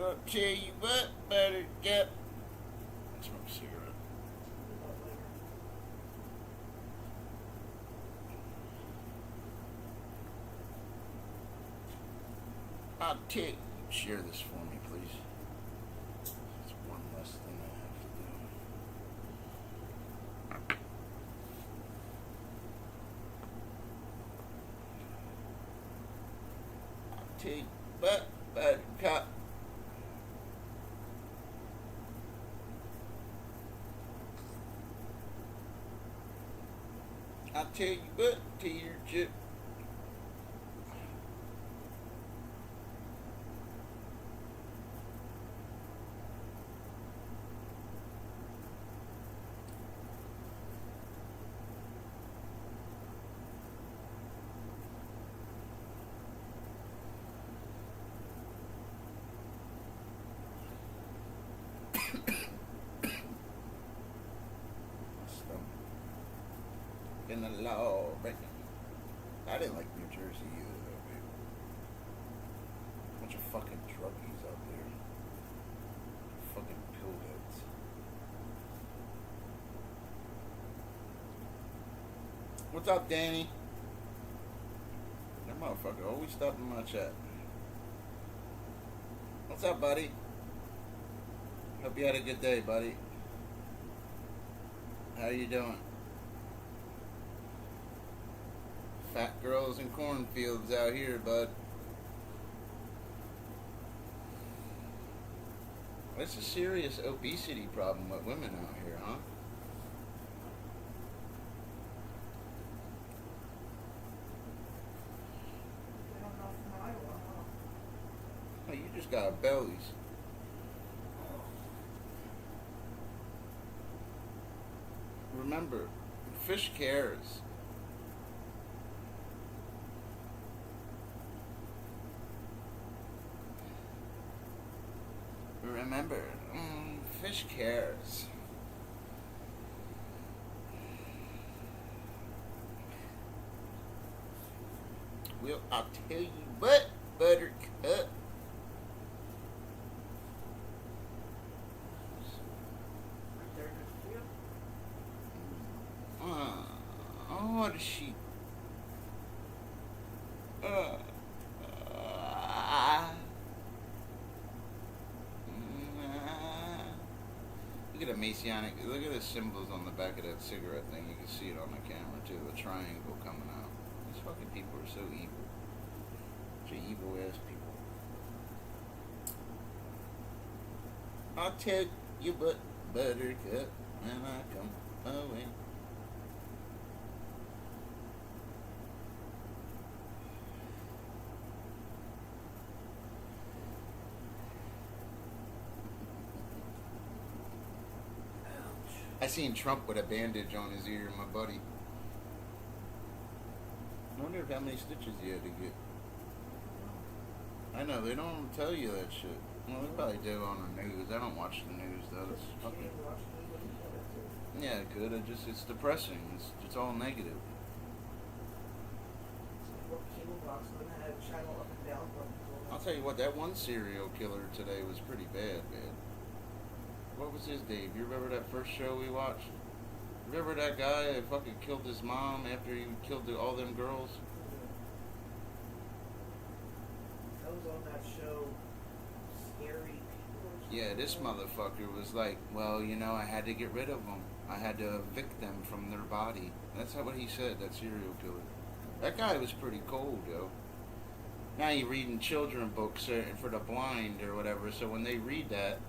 I'll tell you what, Buttercup. I smoke a cigarette. I'll tell you. Share this for me, please. It's one less thing I have to do. I'll tell you what, Buttercup. I'll tell you what, Teeter Chip. In the law, right? I didn't like New Jersey either, though, baby. Bunch of fucking druggies out there. Fucking pillheads. What's up, Danny? That motherfucker always stopping my chat. What's up, buddy? Hope you had a good day, buddy. How you doing? Fat girls in cornfields out here, bud. It's a serious obesity problem with women out here, huh? Oh, you just got bellies. Remember, fish cares. Remember, fish cares. Well, I'll tell you what, Buttercup. What is she? Look at the Messianic. Look at the symbols on the back of that cigarette thing. You can see it on the camera too. The triangle coming out. These fucking people are so evil. Such evil ass people. I'll tell you what, Buttercup, when I come away. I seen Trump with a bandage on his ear, my buddy. I wonder how many stitches he had to get. I know, they don't tell you that shit. Well, they probably do on the news. I don't watch the news, though. It's fucking... Yeah, it could. It's depressing. It's all negative. I'll tell you what, that one serial killer today was pretty bad, man. What was his name? You remember that first show we watched? Remember that guy that fucking killed his mom after he killed all them girls? That was on that show, Scary People. Yeah, this motherfucker was like, well, you know, I had to get rid of them. I had to evict them from their body. That's what he said, that serial killer. That guy was pretty cold, yo. Now you're reading children books for the blind or whatever, so when they read that,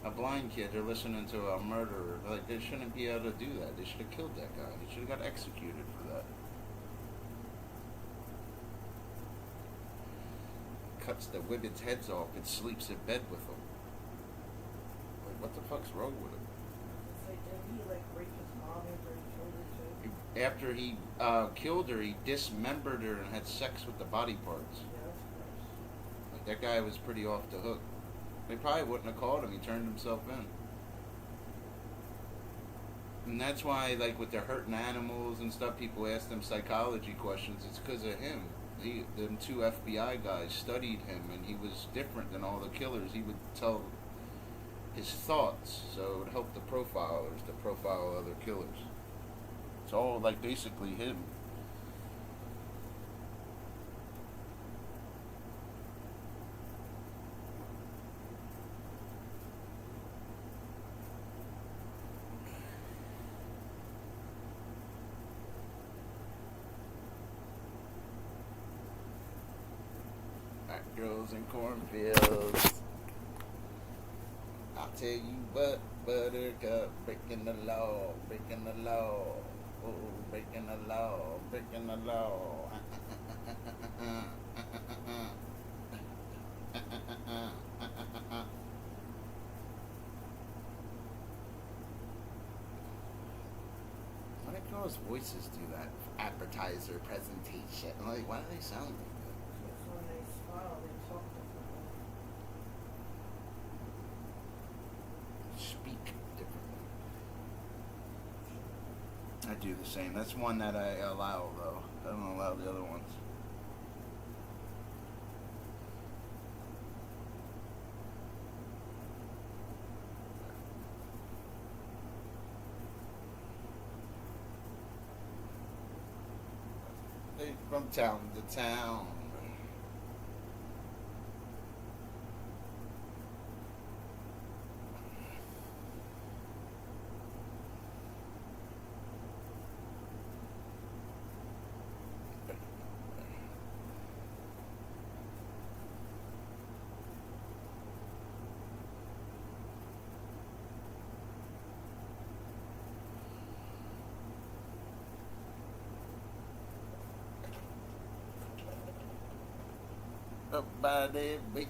a blind kid, they're listening to a murderer. Like, they shouldn't be able to do that. They should have killed that guy. They should have got executed for that. Cuts the women's heads off and sleeps in bed with them. Like, what the fuck's wrong with him? It's like, did he, like, rape his mom after he killed her, too? After he killed her, he dismembered her and had sex with the body parts. Yeah, that's gross. Like, that guy was pretty off the hook. They probably wouldn't have called him. He turned himself in. And that's why, like, with the hurting animals and stuff, people ask them psychology questions. It's because of him. them two FBI guys studied him, and he was different than all the killers. He would tell his thoughts, so it would help the profilers to profile other killers. It's all like basically him. Black girls in cornfields. I'll tell you what, Buttercup, breaking the law, breaking the law. Oh, breaking the law, breaking the law. Why do girls' voices do that? Advertiser presentation. Like, why do they sound like that? Because when they smile, they talk differently. Speak differently. I do the same. That's one that I allow, though. I don't allow the other ones. Hey, from town to town. Up by there, baby.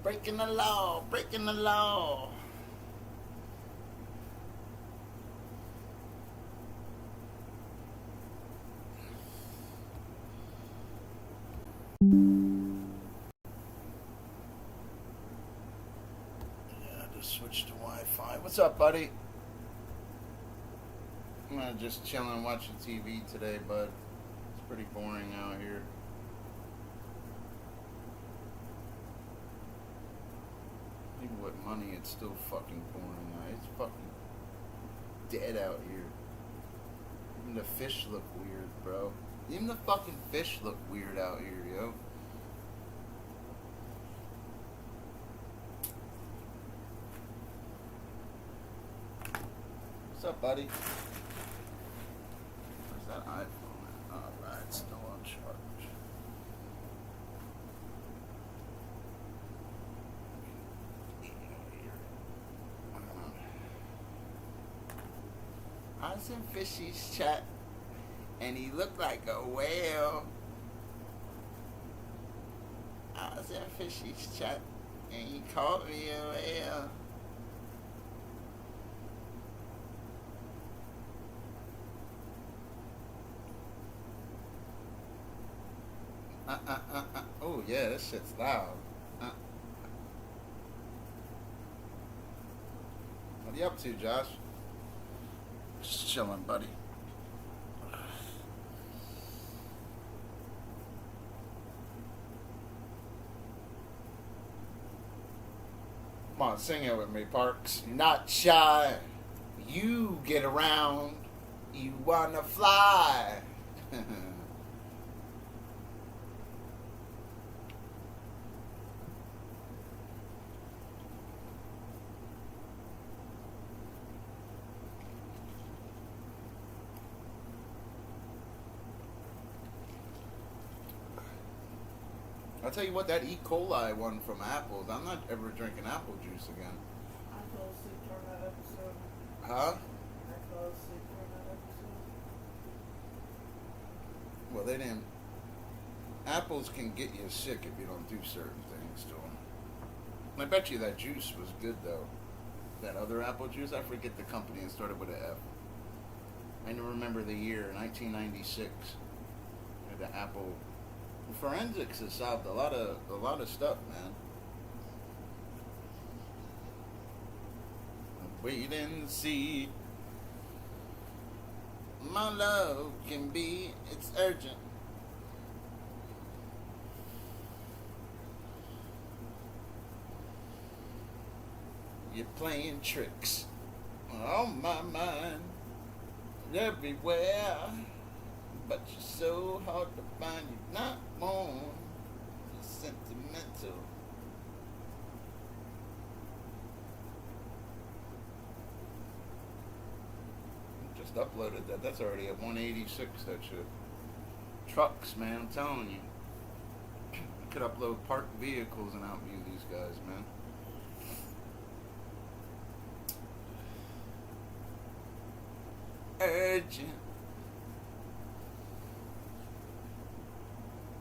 Breaking the law, breaking the law. Yeah, I just switched to Wi-Fi. What's up, buddy? I'm just chilling, watching TV today, bud. It's pretty boring out here. Even with money, it's still fucking boring out. It's fucking dead out here. Even the fish look weird, bro. Even the fucking fish look weird out here, yo. What's up, buddy? Where's that iPhone at? Alright, it's still on charge. I was in Fishy's chat, and he looked like a whale. I was in Fishy's chat, and he called me a whale. Oh yeah, this shit's loud. What are you up to, Josh? Just chilling, buddy. Come on, sing it with me, Parks. You're not shy. You get around. You wanna fly. I'll tell you what, that E. coli one from apples, I'm not ever drinking apple juice again. I fell asleep during that episode. Huh? I fell asleep during that episode. Well, they didn't. Apples can get you sick if you don't do certain things to them. I bet you that juice was good, though. That other apple juice, I forget the company, it started with an F. I don't remember the year, 1996. The apple. Forensics has solved a lot of stuff, man. Wait and see. My love can be, it's urgent. You're playing tricks on my mind everywhere. But you're so hard to find, you're not more sentimental. Just uploaded that. That's already at 186, that shit. Trucks, man, I'm telling you. I could upload parked vehicles and outview these guys, man. Urgent.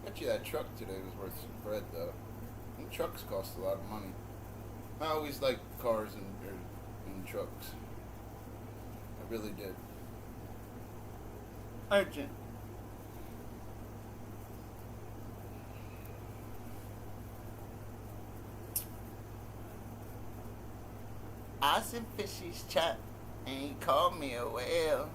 Bet you that truck today was worth some bread, though. And trucks cost a lot of money. I always liked cars and trucks. I really did. Urgent. Ice and fishies chat, and he called me a whale.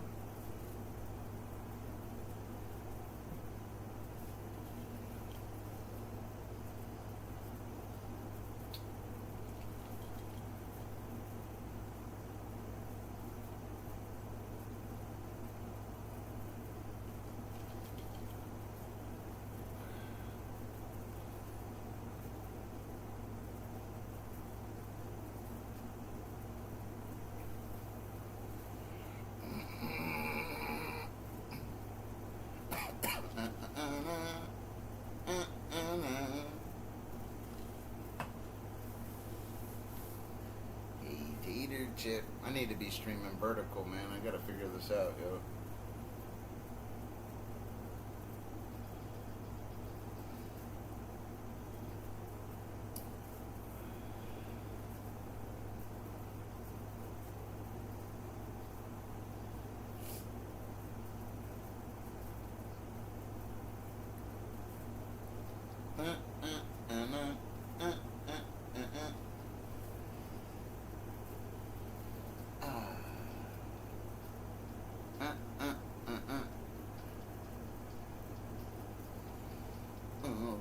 Chip. I need to be streaming vertical, man. I gotta figure this out, yo.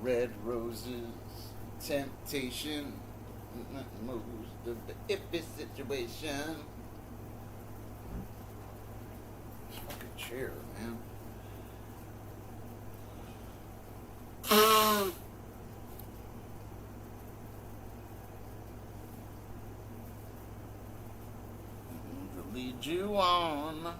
Red roses, temptation, most of the iffy situation. This fucking chair, man. To lead you on.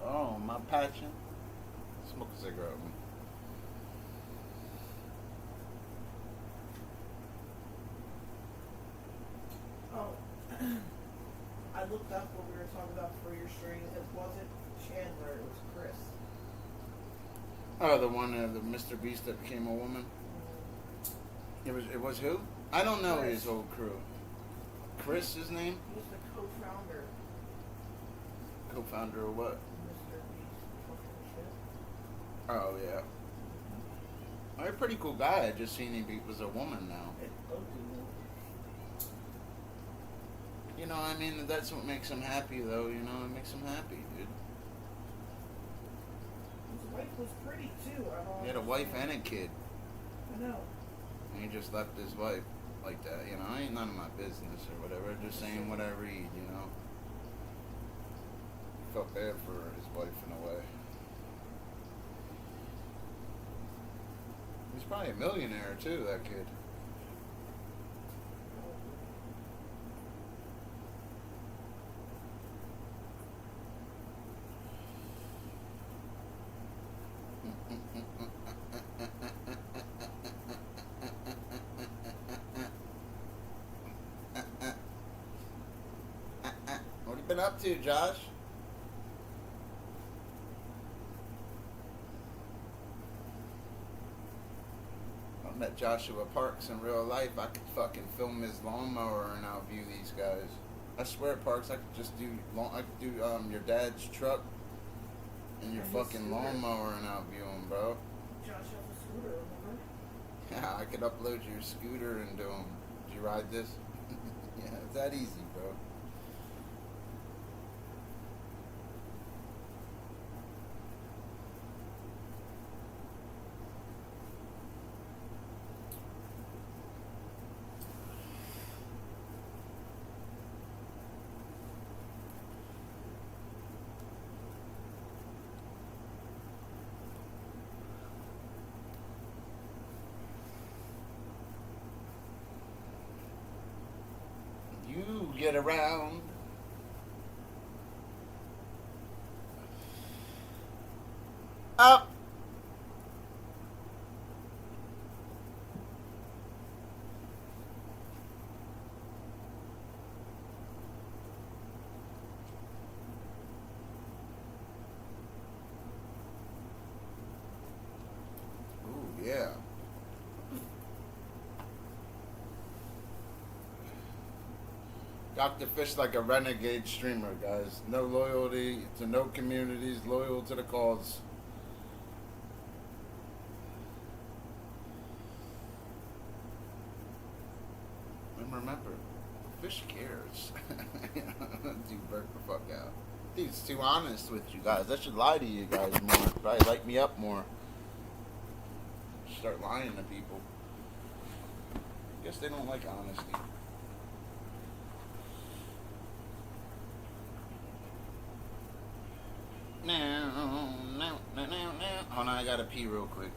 Oh, my passion. Smoke a cigarette with me. I looked up what we were talking about before your string. It wasn't Chandler. It was Chris. Oh, the one, the Mr. Beast that became a woman. It was who? I don't know Chris. his whole crew. Chris, his name? He was the co-founder. Co-founder of what? Mr. Beast fucking shit. Oh yeah. I'm a pretty cool guy. I just seen he was a woman now. It ugly. You know, I mean, that's what makes him happy, though. You know, it makes him happy, dude. His wife was pretty too. I don't He had a wife and understand. a kid, I know. and he just left his wife like that. You know, ain't none of my business or whatever. Just saying what I read. You know. Felt bad for his wife in a way. He's probably a millionaire too. That kid. What have you been up to, Josh? I met Joshua Parks in real life. I could fucking film his lawnmower and outview these guys. I swear, Parks, I could just do your dad's truck and your And his fucking scooter. lawnmower and outview him, bro. Josh has a scooter, remember? Yeah, I could upload your scooter and do them. Did you ride this? Yeah, it's that easy, bro. You get around. Up. Ooh, yeah. Dr. Fish like a renegade streamer, guys. No loyalty to no communities, loyal to the cause. And remember, Fish cares. Dude, burn the fuck out. Dude's too honest with you guys. I should lie to you guys more. Probably light me up more. Start lying to people. Guess they don't like honesty. No. Hold on, I gotta pee real quick.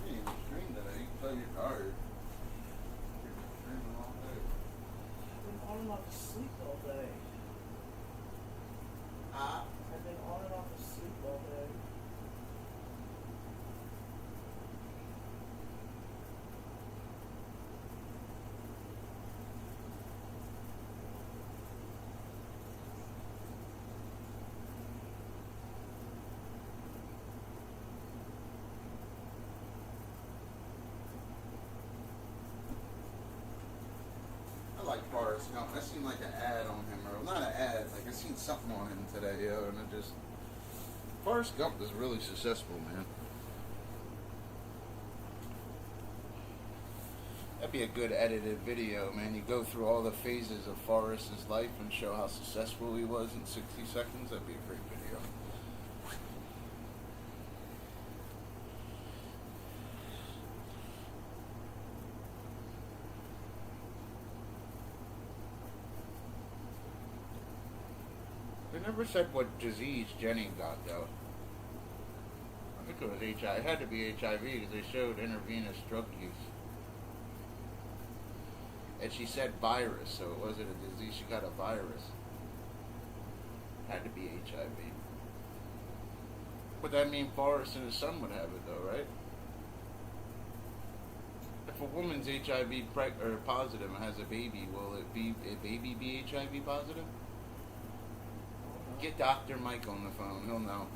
You didn't even stream today. You can play your card. You've been streaming all day. I've been on and off to sleep all day. I've been on and off to sleep all day. I like Forrest Gump. I seen like an ad on him, or not an ad, like I seen something on him today, yo, and it just. Forrest Gump is really successful, man. That'd be a good edited video, man. You go through all the phases of Forrest's life and show how successful he was in 60 seconds. That'd be a great video. They never said what disease Jenny got, though. I think it was HIV. It had to be HIV because they showed intravenous drug use. And she said virus, so it wasn't a disease. She got a virus. Had to be HIV. Would that mean Forrest and his son would have it, though, right? If a woman's HIV or positive and has a baby, will it be a baby be HIV positive? Get Dr. Mike on the phone. He'll know.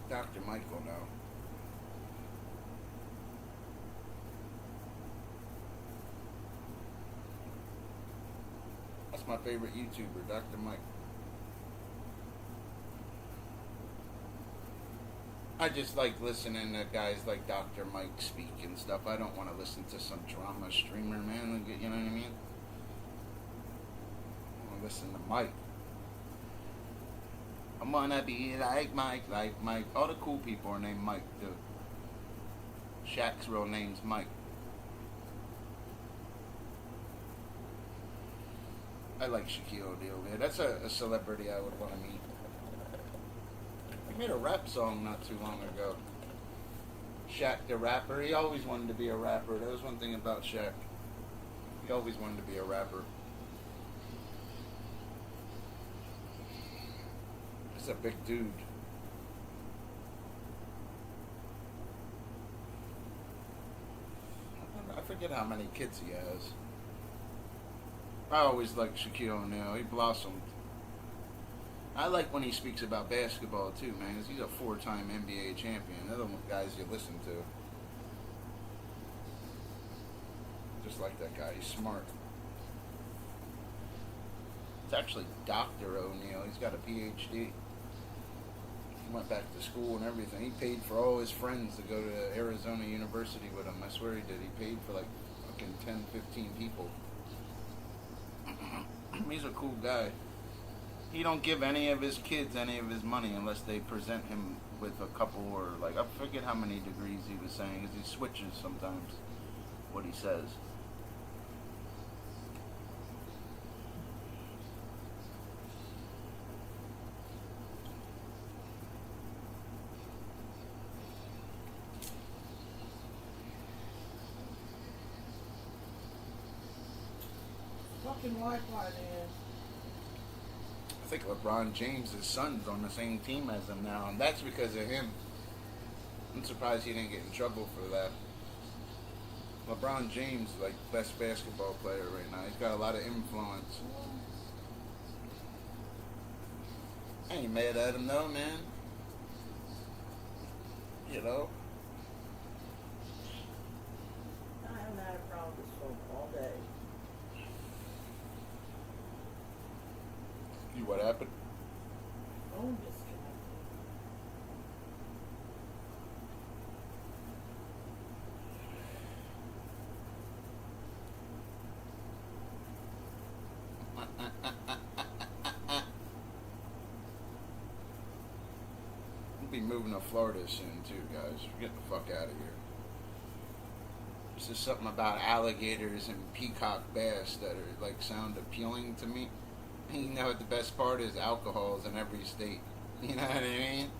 Dr. Mike will know. That's my favorite YouTuber, Dr. Mike. I just like listening to guys like Dr. Mike speak and stuff. I don't want to listen to some drama streamer, man. You know what I mean? I want to listen to Mike. I want to be like Mike. All the cool people are named Mike, too. Shaq's real name's Mike. I like Shaquille O'Neal, man. That's a celebrity I would want to meet. He made a rap song not too long ago. Shaq the rapper. He always wanted to be a rapper. That was one thing about Shaq. He always wanted to be a rapper. He's a big dude. I forget how many kids he has. I always liked Shaquille O'Neal. He blossomed. I like when he speaks about basketball too, man. 'Cause he's a 4-time NBA champion. They're the guys you listen to. Just like that guy. He's smart. It's actually Dr. O'Neal. He's got a PhD. He went back to school and everything. He paid for all his friends to go to Arizona University with him. I swear he did. He paid for like fucking 10, 15 people. He's a cool guy. He don't give any of his kids any of his money unless they present him with a couple or like I forget how many degrees he was saying because he switches sometimes what he says. Fucking Wi-Fi, man. I think LeBron James' son's on the same team as him now, and that's because of him. I'm surprised he didn't get in trouble for that. LeBron James, like, best basketball player right now. He's got a lot of influence. I ain't mad at him though, man. You know? I haven't had a problem with this phone all day. What happened? Phone disconnected. We'll be moving to Florida soon too, guys. We're getting the fuck out of here. There's just something about alligators and peacock bass that are like sound appealing to me. You know what the best part is? Alcohol is in every state. You know what I mean?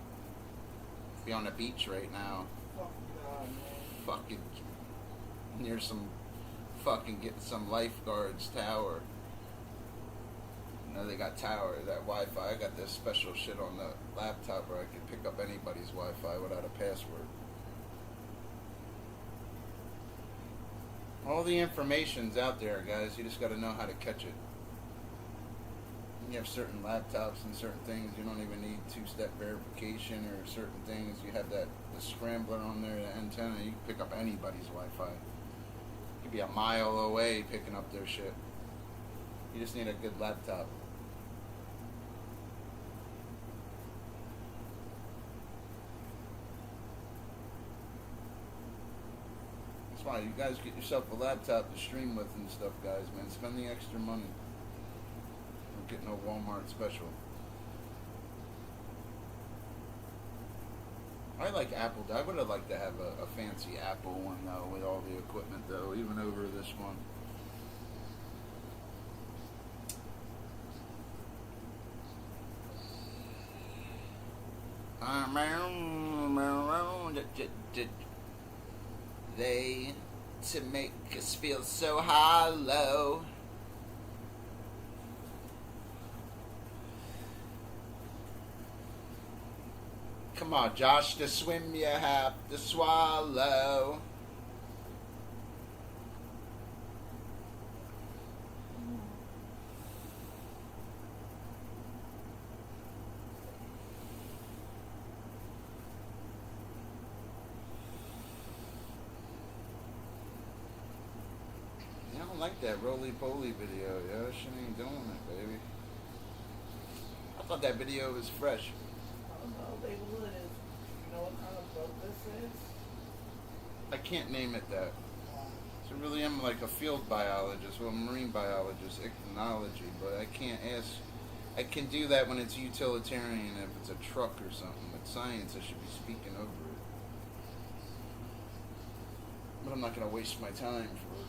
Be on the beach right now. Fuck God, man. Fucking near some fucking getting some lifeguards tower. You know they got tower, that Wi-Fi. I got this special shit on the laptop where I can pick up anybody's Wi-Fi without a password. All the information's out there, guys. You just got to know how to catch it. You have certain laptops and certain things. You don't even need two-step verification or certain things. You have the scrambler on there, the antenna. You can pick up anybody's Wi-Fi. You could be a mile away picking up their shit. You just need a good laptop. That's why you guys get yourself a laptop to stream with and stuff, guys, man. Spend the extra money. Get no Walmart special. I like Apple. I would have liked to have a fancy Apple one though, with all the equipment though, even over this one. They to make us feel so hollow. Come on, Josh, to swim you have to swallow. I don't like that roly-poly video, yo. She ain't doing it, baby. I thought that video was fresh. Oh no, they would. You know what kind of boat this is? I can't name it that. So I really am like a field biologist, well, marine biologist, ichnology, but I can't ask. I can do that when it's utilitarian, if it's a truck or something. With science, I should be speaking over it. But I'm not going to waste my time for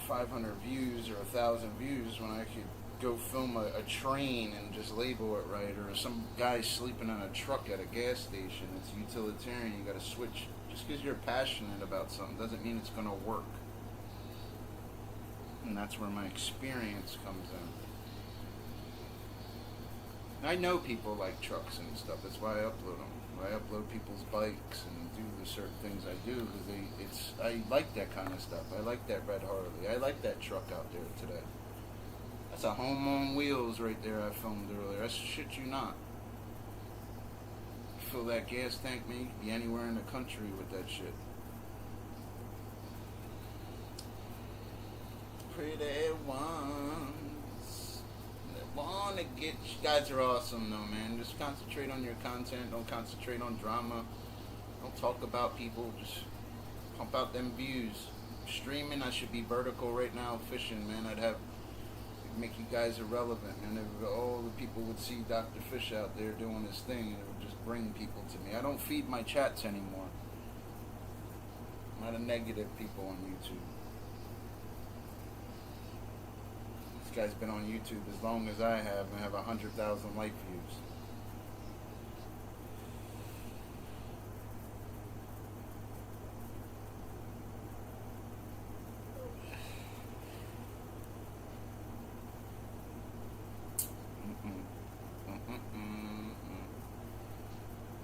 500 views or 1,000 views when I could go film a train and just label it right, or some guy sleeping on a truck at a gas station. It's utilitarian. You got to switch. Just because you're passionate about something doesn't mean it's going to work. And that's where my experience comes in. I know people like trucks and stuff. That's why I upload them. I upload people's bikes and do the certain things I do because I like that kind of stuff. I like that red Harley. I like that truck out there today. That's a home on wheels right there I filmed earlier. That's shit you not. Fill that gas tank, man. You could be anywhere in the country with that shit. Pretty ones that wanna get you guys are awesome though, man. Just concentrate on your content. Don't concentrate on drama. Don't talk about people. Just pump out them views. Streaming, I should be vertical right now fishing, man. It'd make you guys irrelevant, and all the people would see Dr. Fish out there doing his thing, and it would just bring people to me. I don't feed my chats anymore. I'm not a negative people on YouTube. This guy's been on YouTube as long as I have and have 100,000 like views.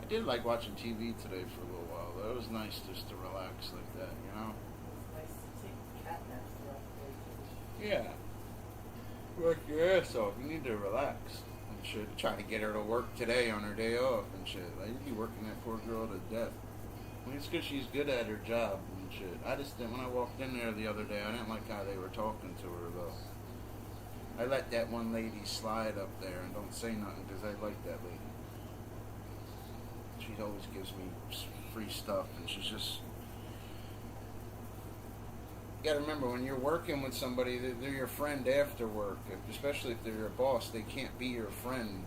I did like watching TV today for a little while. That was nice just to relax like that, you know? It's nice to take cat naps throughout the day. Yeah. Work your ass off. You need to relax and shit. Trying to get her to work today on her day off and shit. Like, you'd be working that poor girl to death. I mean, it's because she's good at her job and shit. I just didn't, when I walked in there the other day, I didn't like how they were talking to her, though. I let that one lady slide up there and don't say nothing because I like that lady. She always gives me free stuff, and she's just... You gotta remember, when you're working with somebody, they're your friend after work. Especially if they're your boss, they can't be your friend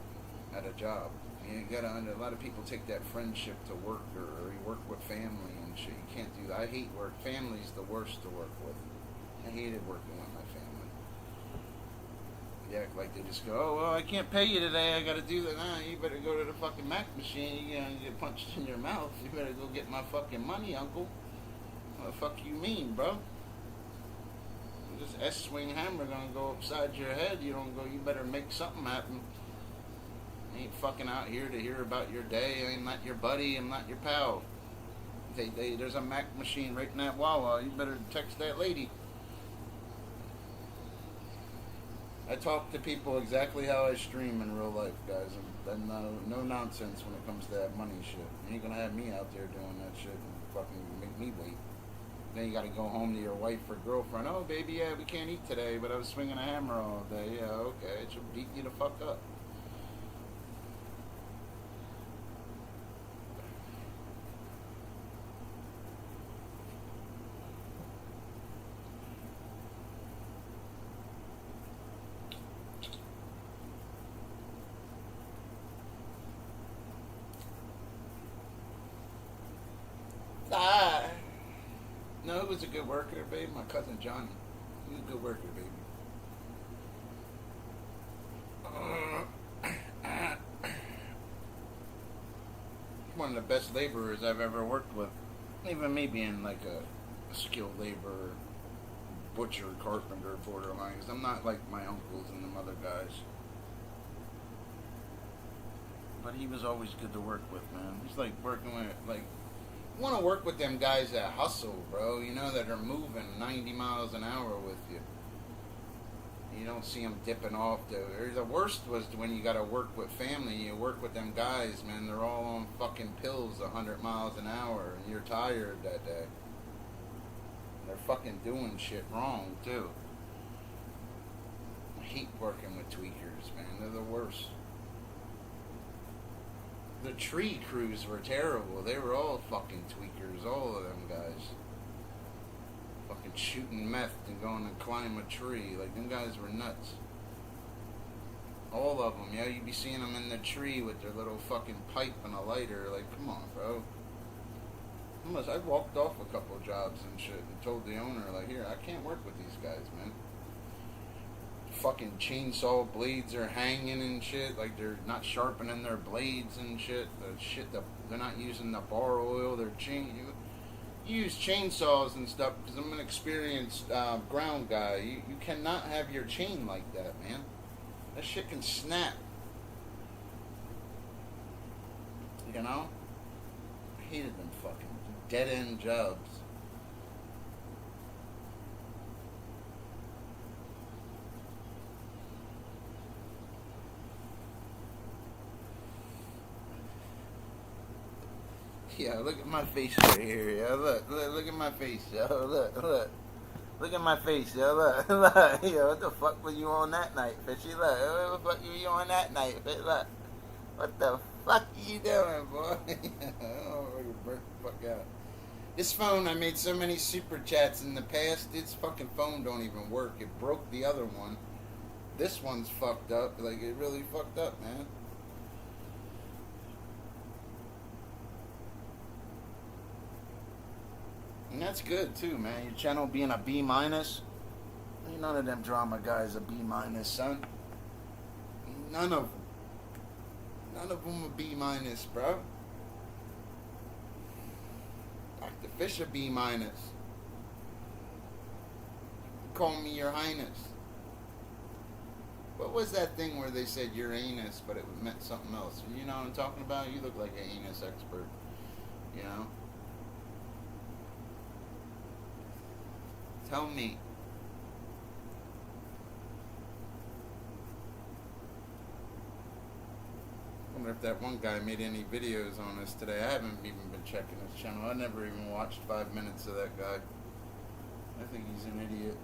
at a job. You gotta a lot of people take that friendship to work, or you work with family and shit. You can't do that. I hate work. Family's the worst to work with. I hated working with my family. They act like they just go, oh, well, I can't pay you today. I gotta do that. Nah, you better go to the fucking Mac machine. You're gonna get punched in your mouth. You better go get my fucking money, uncle. What the fuck you mean, bro? This S-swing hammer gonna go upside your head. You don't go, you better make something happen. I ain't fucking out here to hear about your day. I'm not your buddy. I'm not your pal. There's a Mac machine right in that Wawa. You better text that lady. I talk to people exactly how I stream in real life, guys. And no nonsense when it comes to that money shit. You ain't gonna have me out there doing that shit and fucking make me wait. Then you gotta go home to your wife or girlfriend. Oh, baby, yeah, we can't eat today, but I was swinging a hammer all day. Yeah, okay, it should beat you the fuck up. Ah. No, who was a good worker, babe? My cousin Johnny. He was a good worker, baby. One of the best laborers I've ever worked with. Even me being like a skilled laborer, butcher, carpenter, borderline. Because I'm not like my uncles and them other guys. But he was always good to work with, man. He's like working with, like, you want to work with them guys that hustle, bro. You know, that are moving 90 miles an hour with you. You don't see them dipping off. The worst was when you got to work with family. You work with them guys, man. They're all on fucking pills 100 miles an hour, and you're tired that day. They're fucking doing shit wrong, too. I hate working with tweakers, man. They're the worst. The tree crews were terrible. They were all fucking tweakers, all of them guys. Fucking shooting meth and going to climb a tree. Like, them guys were nuts. All of them, yeah. You'd be seeing them in the tree with their little fucking pipe and a lighter. Like, come on, bro. I walked off a couple of jobs and shit and told the owner, like, here, I can't work with these guys, man. Fucking chainsaw blades are hanging and shit. Like, they're not sharpening their blades and shit. They're not using the bar oil. You use chainsaws and stuff because I'm an experienced ground guy. You cannot have your chain like that, man. That shit can snap. You know? I hated them fucking dead-end jobs. Yeah, look at my face right here, yo. Look at my face, yo. Look at my face, yo. Look. Yo, what the fuck were you on that night, Fishy? Look, what the fuck were you on that night, Fishy? Look. What the fuck are you doing, boy? Oh, burn the fuck out. This phone, I made so many super chats in the past. This fucking phone don't even work. It broke the other one. This one's fucked up. Like, it really fucked up, man. And that's good too, man. Your channel being a B minus. Ain't none of them drama guys a B minus, son. None of them. None of them a B minus, bro. Dr. Fish a B minus. Call me your highness. What was that thing where they said Uranus, but it meant something else? You know what I'm talking about? You look like an anus expert. You know? Tell me. I wonder if that one guy made any videos on this today. I haven't even been checking his channel. I never even watched 5 minutes of that guy. I think he's an idiot.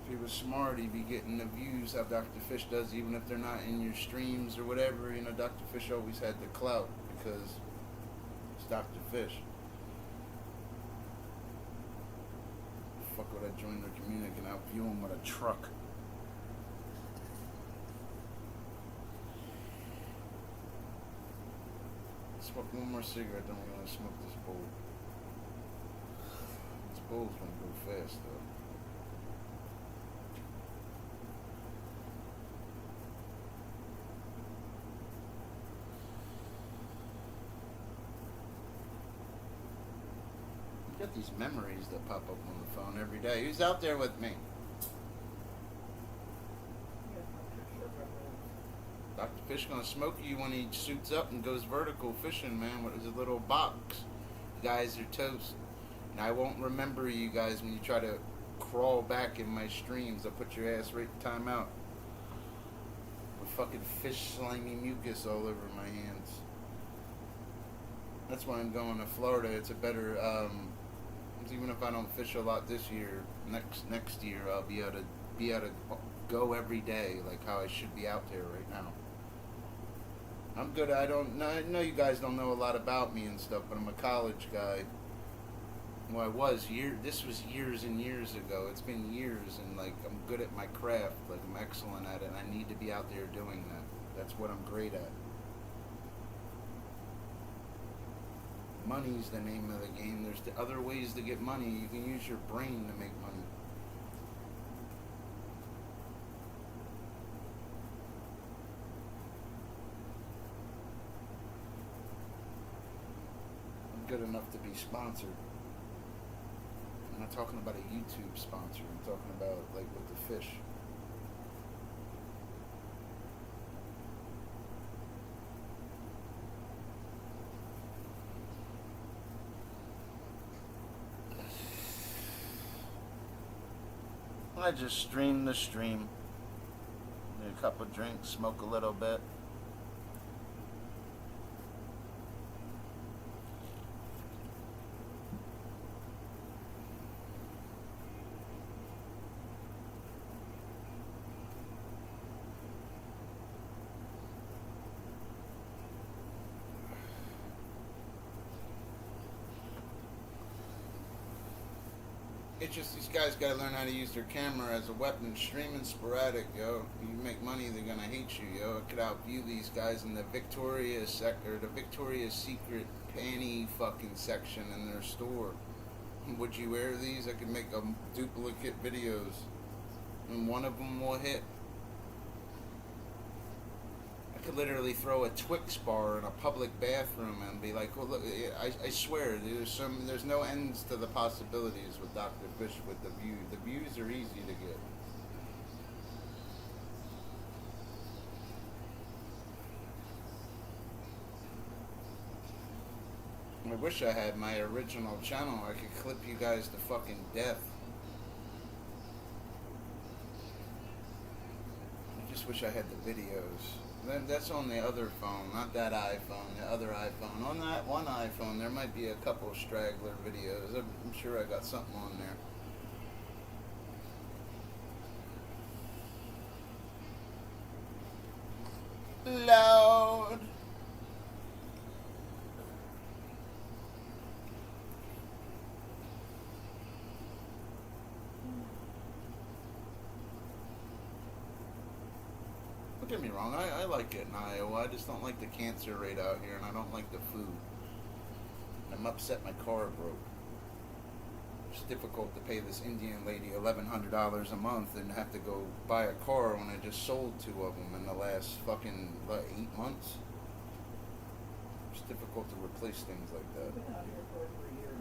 If he was smart, he'd be getting the views how Dr. Fish does, even if they're not in your streams or whatever. You know, Dr. Fish always had the clout because it's Dr. Fish. Fuck would I join their community and outview him with a truck? Smoke one more cigarette, then we're gonna smoke this bowl. This bowl's gonna go fast though. You got these memories that pop up on the phone every day. Who's out there with me? Dr. Fish gonna smoke you when he suits up and goes vertical fishing, man, with his little box. You guys are toast. And I won't remember you guys when you try to crawl back in my streams. I'll put your ass right in timeout. With fucking fish slimy mucus all over my hands. That's why I'm going to Florida. It's a better, even if I don't fish a lot this year, next year I'll be able to go every day like how I should be out there right now. I'm good. I know you guys don't know a lot about me and stuff, but I'm a college guy. Well, this was years and years ago. It's been years, and like I'm good at my craft. Like I'm excellent at it. And I need to be out there doing that. That's what I'm great at. Money's the name of the game. There's the other ways to get money. You can use your brain to make money. Good enough to be sponsored. I'm not talking about a YouTube sponsor. I'm talking about like with the fish. I just stream the stream. Do a couple drinks, smoke a little bit. It's just these guys gotta learn how to use their camera as a weapon. Streaming sporadic, yo. You make money, they're gonna hate you, yo. I could outview these guys in the Victoria's Secret panty fucking section in their store. Would you wear these? I could make a duplicate videos, and one of them will hit. I could literally throw a Twix bar in a public bathroom and be like, "Well, look, I swear, there's no ends to the possibilities with Dr. Fish with the view. The views are easy to get." I wish I had my original channel. I could clip you guys to fucking death. I just wish I had the videos. That's on the other phone, not that iPhone, the other iPhone. On that one iPhone, there might be a couple straggler videos. I'm sure I got something on there. Loud. Don't get me wrong, I like it in Iowa. I just don't like the cancer rate out here, and I don't like the food. I'm upset my car broke. It's difficult to pay this Indian lady $1,100 a month and have to go buy a car when I just sold 2 of them in the last fucking 8 months. It's difficult to replace things like that. I've been out here for over a year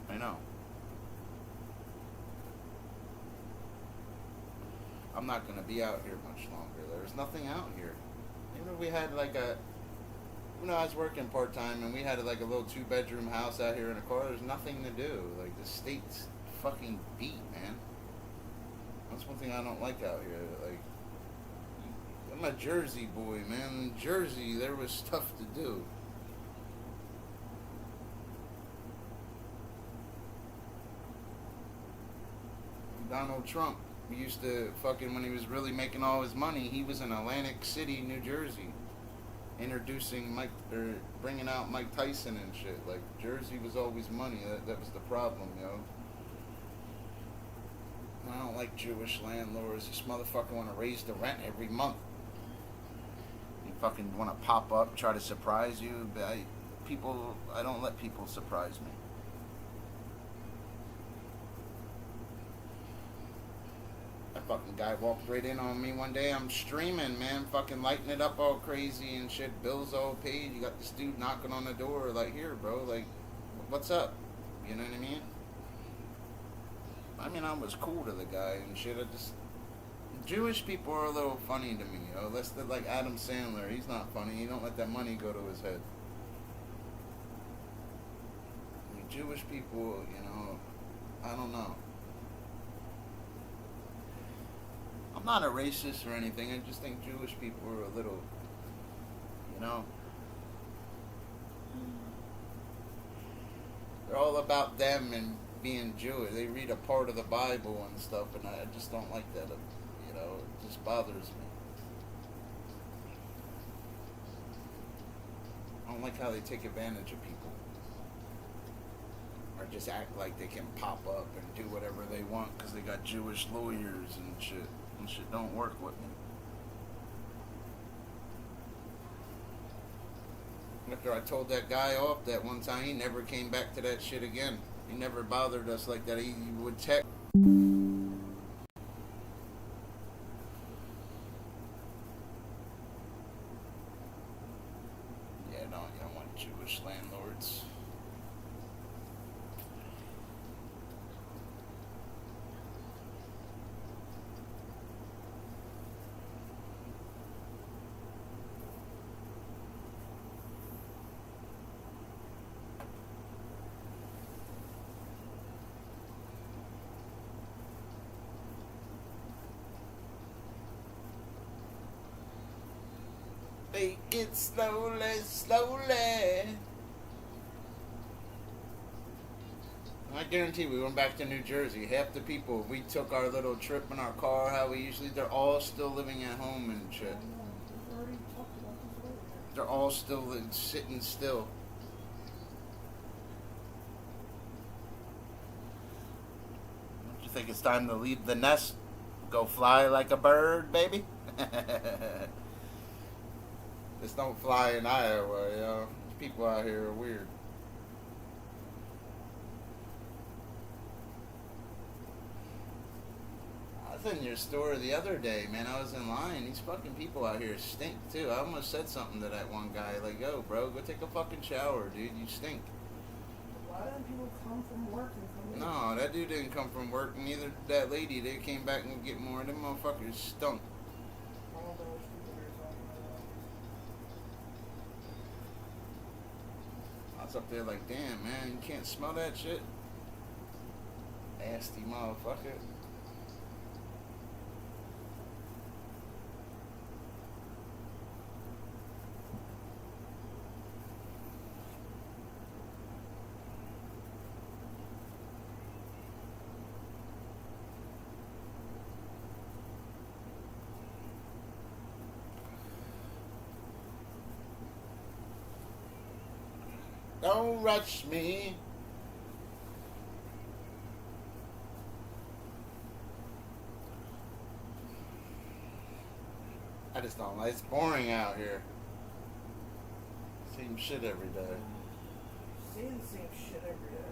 now. I know. I'm not going to be out here much longer. There's nothing out here. Even if we had like I was working part-time and we had like a little 2-bedroom house out here in a car, there's nothing to do. Like, the state's fucking beat, man. That's one thing I don't like out here. Like, I'm a Jersey boy, man. In Jersey, there was stuff to do. Donald Trump. He used to fucking, when he was really making all his money, he was in Atlantic City, New Jersey, bringing out Mike Tyson and shit. Like, Jersey was always money. That was the problem, yo. I don't like Jewish landlords. This motherfucker want to raise the rent every month. You fucking want to pop up, try to surprise you. But I don't let people surprise me. Fucking guy walked right in on me one day. I'm streaming, man, fucking lighting it up all crazy and shit. Bills all paid. You got this dude knocking on the door, like, "Here, bro, like, what's up?" You know what I mean? I was cool to the guy and shit. Jewish people are a little funny to me, yo. Like Adam Sandler. He's not funny. You don't let that money go to his head. Jewish people, I don't know. I'm not a racist or anything. I just think Jewish people are a little, they're all about them and being Jewish. They read a part of the Bible and stuff, and I just don't like that. It just bothers me. I don't like how they take advantage of people. Or just act like they can pop up and do whatever they want because they got Jewish lawyers and shit. And shit don't work with me. After I told that guy off that one time, he never came back to that shit again. He never bothered us like that. He would text. Yeah, no, you don't want Jewish landlords. Take it slowly, slowly. I guarantee we went back to New Jersey. Half the people, we took our little trip in our car, how we usually, they're all still living at home and shit. We've already talked about this earlier. They're all still sitting still. Don't you think it's time to leave the nest? Go fly like a bird, baby? Just don't fly in Iowa, yo. People out here are weird. I was in your store the other day, man. I was in line. These fucking people out here stink, too. I almost said something to that one guy. Like, yo, bro, go take a fucking shower, dude. You stink. Why don't people come from work and come in? No, that dude didn't come from work. Neither did that lady. They came back and get more. Them motherfuckers stunk. I don't know which people you're talking about. I was up there like, damn, man, you can't smell that shit? Nasty motherfucker. Don't rush me. I just don't like. It's boring out here. Same shit every day. Saying the same shit every day.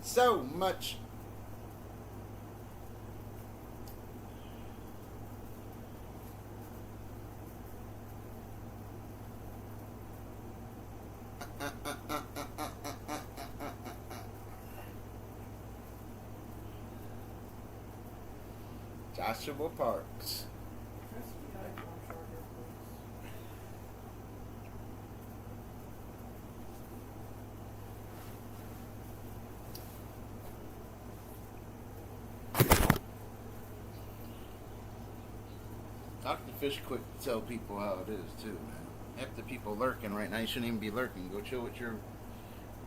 So much. Joshua Parks. Press the icon charger, please. Dr. Fish quick to tell people how it is too, man. Half the people lurking right now. You shouldn't even be lurking. Go chill with your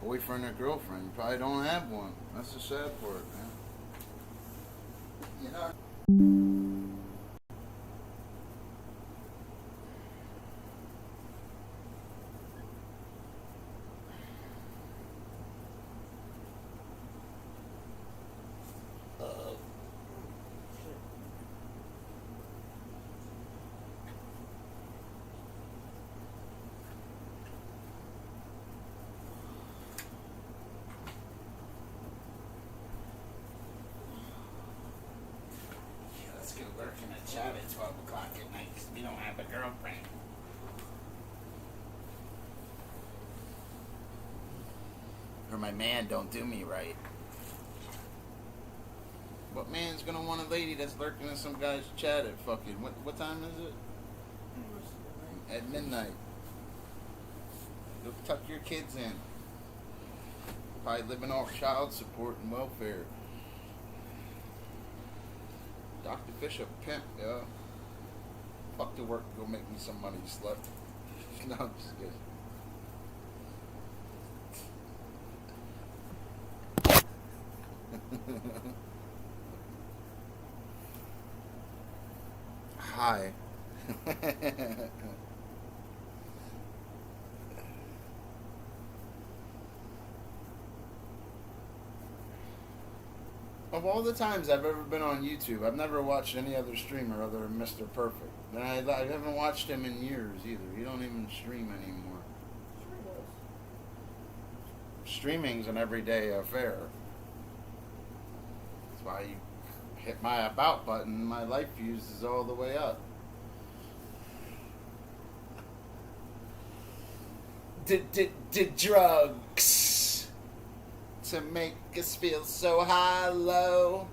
boyfriend or girlfriend. You probably don't have one. That's the sad part, man. You know. Let's go lurk in a chat at 12 o'clock at night because we don't have a girlfriend. Or my man don't do me right. What man's gonna want a lady that's lurking in some guy's chat at fucking what time is it? At midnight. Go tuck your kids in. Probably living off child support and welfare. Dr. Fish a pimp, yo. Fuck to work, go make me some money, slut. No, I'm just kidding. Hi. Of all the times I've ever been on YouTube, I've never watched any other streamer other than Mr. Perfect. And I haven't watched him in years either. He don't even stream anymore. Sure was. Streaming's an everyday affair. That's why you hit my about button, my life views is all the way up. Drugs to make us feel so high low.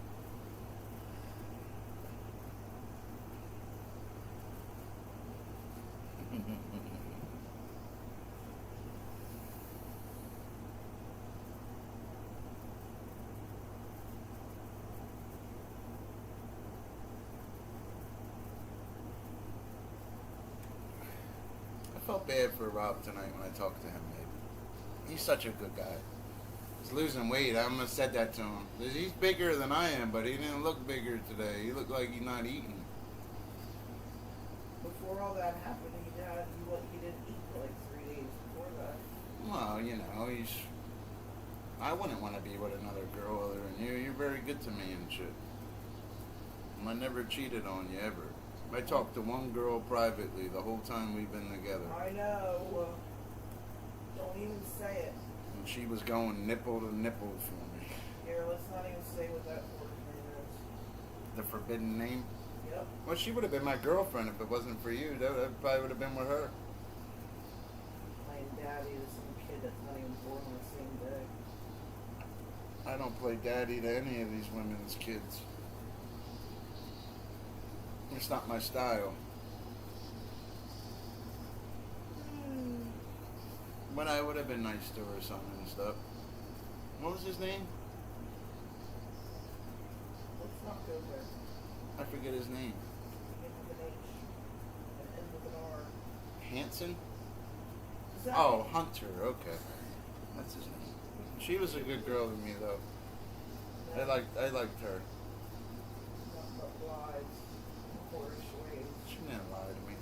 felt bad for Rob tonight when I talked to him, maybe. He's such a good guy. He's losing weight. I almost said that to him. He's bigger than I am, but he didn't look bigger today. He looked like he's not eating. Before all that happened, he didn't eat for like 3 days before that. Well, you know, I wouldn't want to be with another girl other than you. You're very good to me and shit. I never cheated on you ever. I talked to one girl privately the whole time we've been together. I know. Don't even say it. And she was going nipple to nipple for me. Here, let's not even say what that word's name is. The forbidden name? Yep. Well, she would have been my girlfriend if it wasn't for you. That probably would have been with her. Playing daddy to some kid that's not even born on the same day. I don't play daddy to any of these women's kids. It's not my style. But I would have been nice to her or something and stuff. What was his name? Let's not go there. I forget his name. Begin with an H and end with an R. Hanson? Exactly. Oh, Hunter. Okay. That's his name. She was a good girl to me, though. I liked her. Not but lies. Boorish ways. She didn't lie to me.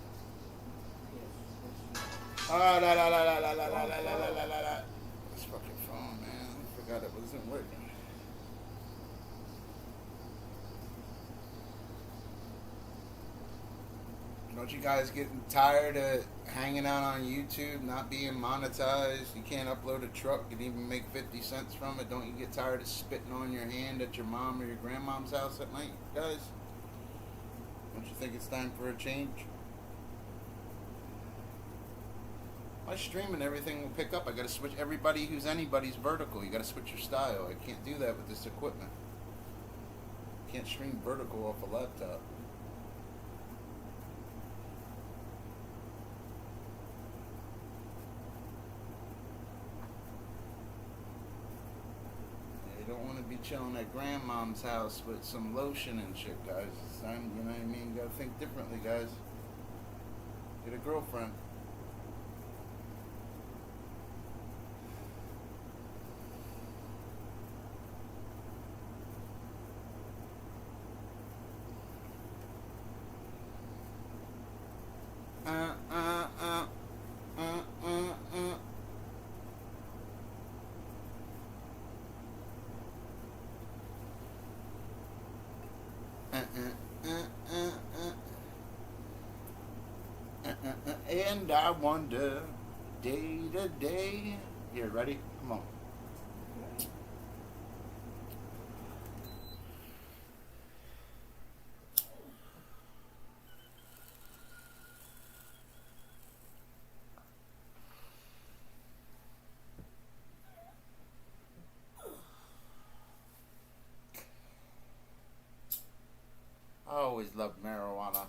Yes. Ah, la la la la la la la la la la la la. This fucking phone, man. I forgot it wasn't working. Don't you guys getting tired of hanging out on YouTube, not being monetized? You can't upload a truck and even make 50 cents from it. Don't you get tired of spitting on your hand at your mom or your grandmom's house at night, guys? Don't you think it's time for a change? My streaming, everything will pick up. I gotta switch. Everybody who's anybody's vertical. You gotta switch your style. I can't do that with this equipment. Can't stream vertical off a laptop. You don't want to be chilling at grandmom's house with some lotion and shit, guys. It's time, you know what I mean? You gotta think differently, guys. Get a girlfriend. And I wonder, day to day. Here, ready? Come on. I always loved marijuana.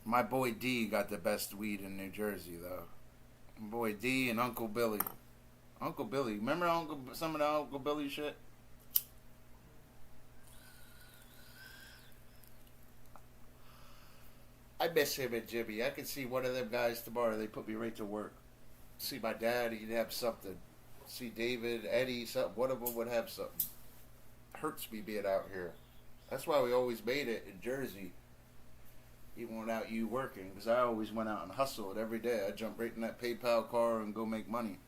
My boy D got the best weed in New Jersey, though. My boy D and Uncle Billy. Uncle Billy, remember some of the Uncle Billy shit? I miss him and Jimmy. I could see one of them guys tomorrow. They put me right to work. See my dad, he'd have something. See David, Eddie, something. One of them would have something. Hurts me being out here. That's why we always made it in Jersey. Even without you working, because I always went out and hustled every day. I jump right in that PayPal car and go make money.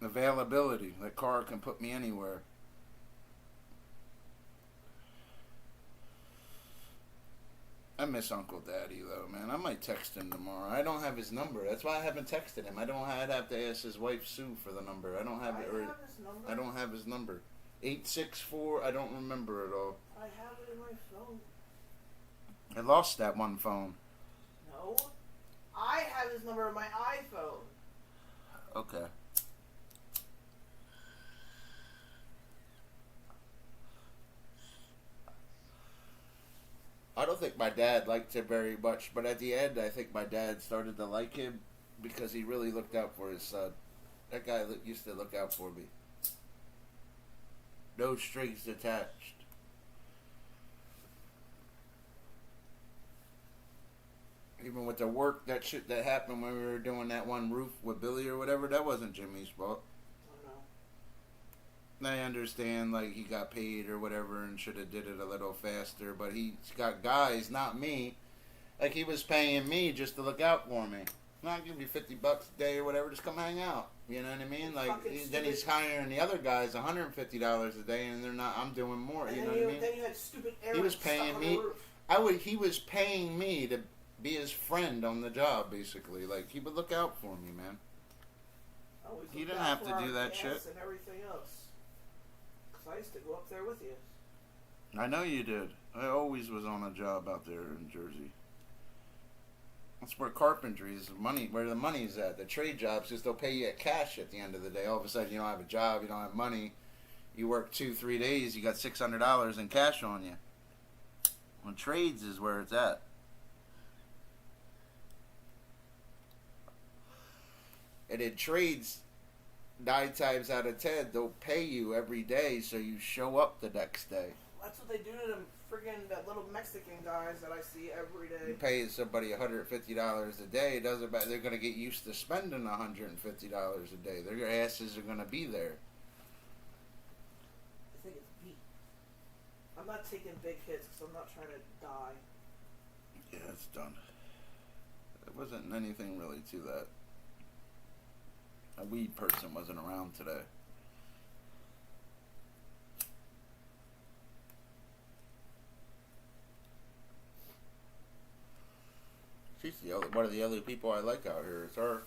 Availability. That car can put me anywhere. I miss Uncle Daddy, though, man. I might text him tomorrow. I don't have his number. That's why I haven't texted him. I'd have to ask his wife, Sue, for the number. I don't have it. Or have his number. I don't have his number. 864, I don't remember it all. I have it in my phone. I lost that one phone. No. I have his number in my iPhone. Okay. I don't don't think my dad liked him very much, but at the end, I think my dad started to like him because he really looked out for his son. That guy used to look out for me. No strings attached. Even with the work, that shit that happened when we were doing that one roof with Billy or whatever, that wasn't Jimmy's fault. I understand, like, he got paid or whatever and should have did it a little faster, but he's got guys, not me. Like, he was paying me just to look out for me. Not give me $50 a day or whatever, just come hang out. You know what I mean? Like, then he's hiring the other guys $150 a day, and they're not. I'm doing more. And you know what I mean? Then you had stupid He was paying me. He was paying me to be his friend on the job, basically. Like, he would look out for me, man. He didn't have to do that shit. And everything else. I used to go up there with you. I know you did. I always was on a job out there in Jersey. That's where carpentry is money. Where the money's at. The trade jobs, just they'll pay you at cash at the end of the day. All of a sudden, you don't have a job. You don't have money. You work 2-3 days. You got $600 in cash on you. On trades is where it's at. And in trades, 9 times out of 10, they'll pay you every day, so you show up the next day. That's what they do to them friggin' that little Mexican guys that I see every day. You pay somebody $150 a day, it doesn't matter. They're going to get used to spending $150 a day. Their asses are going to be there. I think it's beat. I'm not taking big hits because I'm not trying to die. Yeah, it's done. There wasn't anything really to that. A weed person wasn't around today. She's one of the only people I like out here. It's her.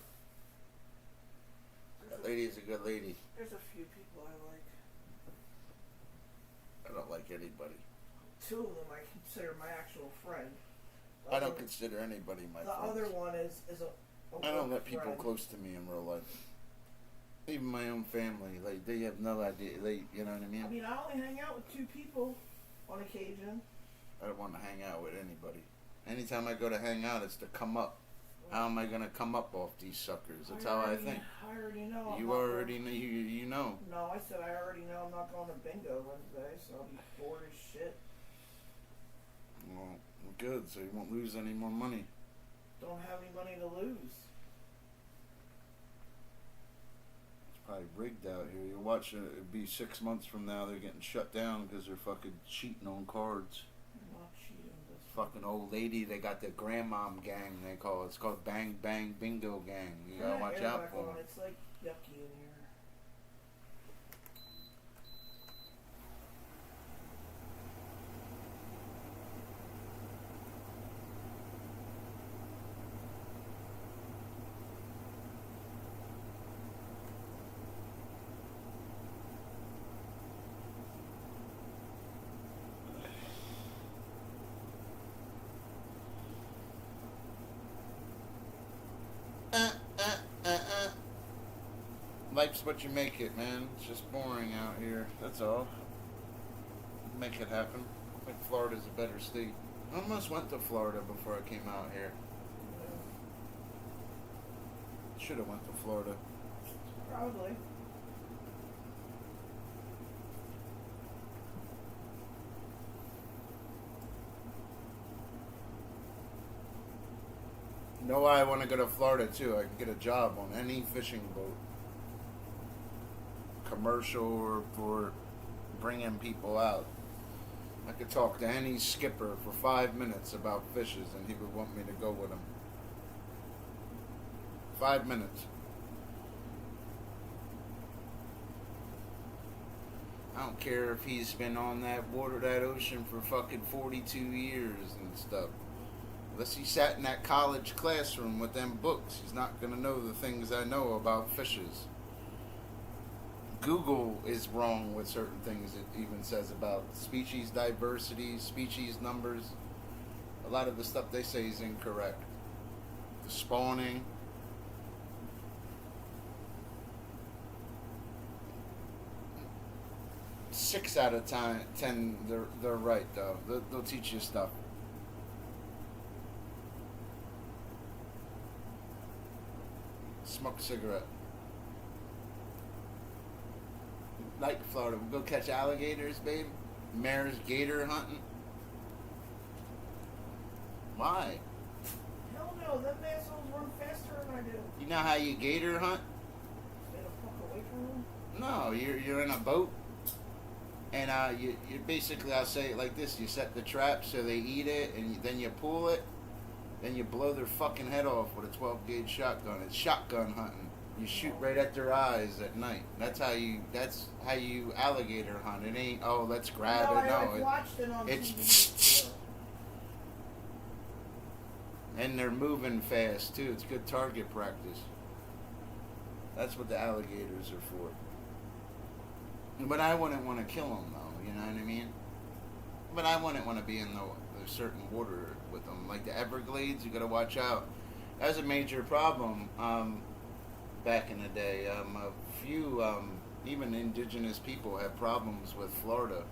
That lady is a good lady. There's a few people I like. I don't like anybody. 2 of them I consider my actual friend. I don't consider anybody my friend. The other one is a I don't let people friend. close to me in real life. Even my own family, like, they have no idea. You know what I mean? I mean, I only hang out with 2 people on occasion. I don't want to hang out with anybody. Anytime I go to hang out, it's to come up. How am I going to come up off these suckers? That's how I think. I already know. You already know. You know. No, I said I already know I'm not going to bingo Wednesday, so I'll be bored as shit. Well, good, so you won't lose any more money. Don't have any money to lose. Probably rigged out here. You watch it, it'd be 6 months from now they're getting shut down because they're fucking cheating on cards. I'm not cheating. Fucking old lady, they got the grandmom gang, they call it. It's called Bang Bang Bingo Gang. You gotta watch out for them. It's like yucky in here. Life's what you make it, man. It's just boring out here. That's all. Make it happen. I think Florida's a better state. I almost went to Florida before I came out here. Should have went to Florida. Probably. You know why I want to go to Florida too? I can get a job on any fishing boat. Commercial or for bringing people out. I could talk to any skipper for 5 minutes about fishes and he would want me to go with him. 5 minutes. I don't care if he's been on that water, that ocean for fucking 42 years and stuff. Unless he sat in that college classroom with them books, he's not going to know the things I know about fishes. Google is wrong with certain things it even says about species diversity, species numbers. A lot of the stuff they say is incorrect. The spawning. Six out of 10, they're right though. They'll teach you stuff. smoke a cigarette. Like Florida, we'll go catch alligators, babe. Mare's gator hunting. Why? Hell no, them assholes run faster than I do. You know how you gator hunt? Stay the fuck away from them. No, you're in a boat, and you basically, I'll say it like this: you set the trap so they eat it, and then you pull it, then you blow their fucking head off with a 12 gauge shotgun. It's shotgun hunting. You shoot right at their eyes at night. That's how you alligator hunt. It ain't let's grab it. No, I've watched it on it's TV. and they're moving fast too. It's good target practice. That's what the alligators are for. But I wouldn't want to kill them, though. You know what I mean? But I wouldn't want to be in the certain water with them, like the Everglades. You got to watch out. That was a major problem back in the day. A few, even indigenous people have problems with Florida.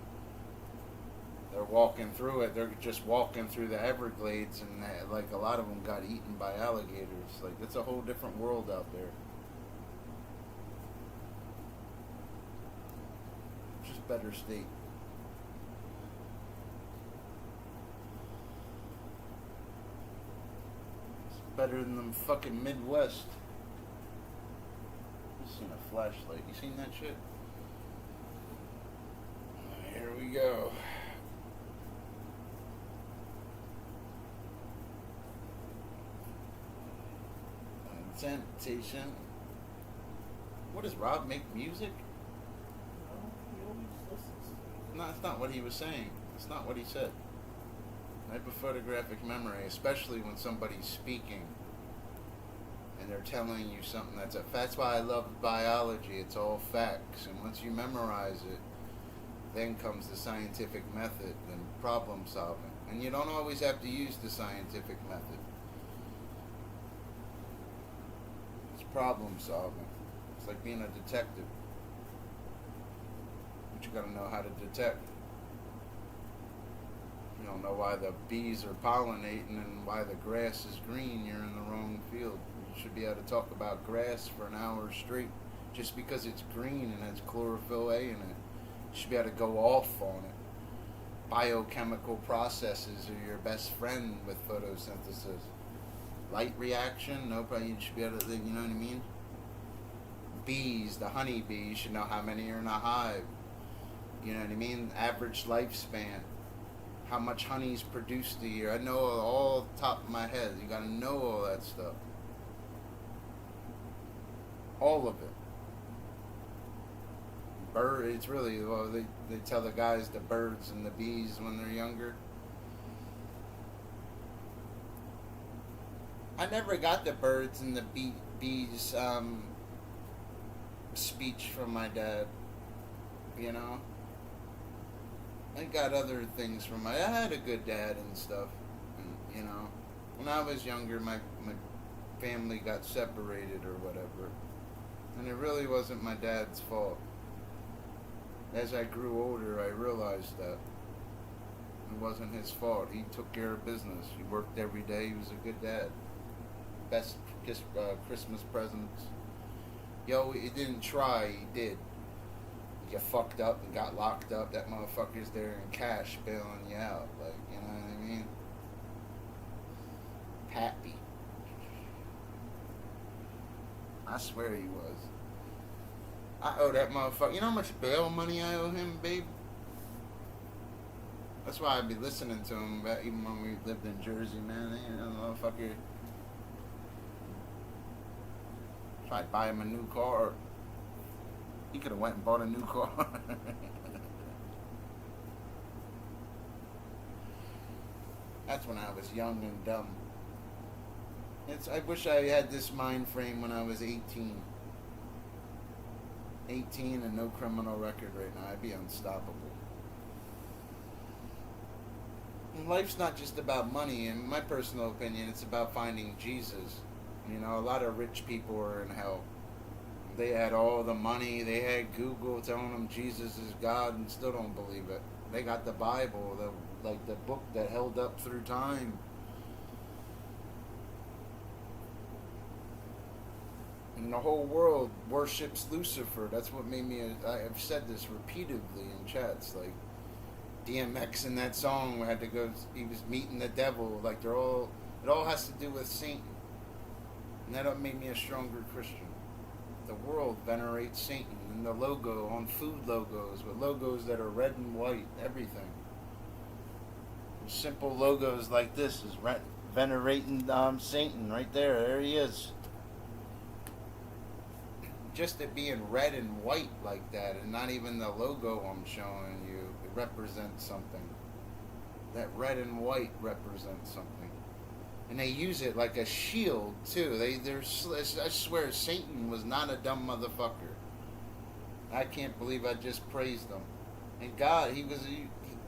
They're walking through it. They're just walking through the Everglades, and like a lot of them got eaten by alligators. Like it's a whole different world out there. Just better state. It's better than them fucking Midwest. I've seen a flashlight. You seen that shit? Here we go. Temptation. What does Rob make music? No, he always listens to me. No, that's not what he was saying. That's not what he said. I have a photographic memory, especially when somebody's speaking and they're telling you something that's why I love biology. It's all facts, and once you memorize it, then comes the scientific method and problem solving. And you don't always have to use the scientific method. Problem solving. It's like being a detective. But you gotta know how to detect. If you don't know why the bees are pollinating and why the grass is green, you're in the wrong field. You should be able to talk about grass for an hour straight. Just because it's green and has chlorophyll A in it, you should be able to go off on it. Biochemical processes are your best friend with photosynthesis. Light reaction, nobody, you should be able to, you know what I mean? Bees, the honey bee, you should know how many are in a hive. You know what I mean? Average lifespan. How much honey is produced a year. I know all top of my head. You gotta know all that stuff. All of it. It's really, well, they tell the guys the birds and the bees when they're younger. I never got the birds and the bees speech from my dad, you know. I got other things from I had a good dad and stuff, and, you know. When I was younger, my family got separated or whatever, and it really wasn't my dad's fault. As I grew older, I realized that it wasn't his fault. He took care of business. He worked every day. He was a good dad. Best Christmas presents. Yo, he didn't try, he did. You fucked up and got locked up, that motherfucker's there in cash bailing you out. Like, you know what I mean? Happy. I swear he was. I owe that motherfucker. You know how much bail money I owe him, babe? That's why I'd be listening to him, even when we lived in Jersey, man. You know, motherfucker. I'd buy him a new car. He could have went and bought a new car. That's when I was young and dumb. I wish I had this mind frame when I was 18. 18 and no criminal record right now. I'd be unstoppable. And life's not just about money. In my personal opinion, it's about finding Jesus. You know, a lot of rich people are in hell. They had all the money. They had Google telling them Jesus is God and still don't believe it. They got the Bible, the book that held up through time. And the whole world worships Lucifer. That's what made me. I've said this repeatedly in chats. Like DMX in that song had to go. He was meeting the devil. Like they're all. It all has to do with Satan. And that made me a stronger Christian. The world venerates Satan, and the logo on food logos with logos that are red and white. Everything. Simple logos like this is venerating Satan right there. There he is. Just it being red and white like that, and not even the logo I'm showing you, it represents something. That red and white represents something, and they use it like a shield too. I swear, Satan was not a dumb motherfucker. I can't believe I just praised him, and God,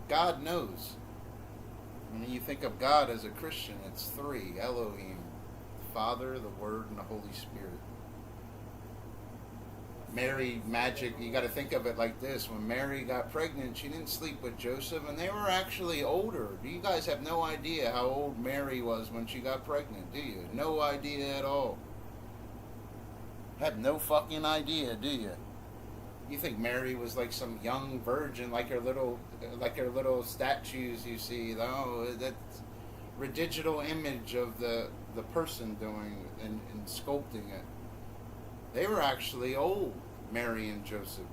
God knows. When you think of God as a Christian, it's three: Elohim, the Father, the Word, and the Holy Spirit. Mary, magic, you got to think of it like this. When Mary got pregnant, she didn't sleep with Joseph, and they were actually older. You guys have no idea how old Mary was when she got pregnant, do you? No idea at all. Have no fucking idea, do you? You think Mary was like some young virgin, like her little statues you see? No, that's a digital image of the person doing and sculpting it. They were actually old, Mary and Joseph.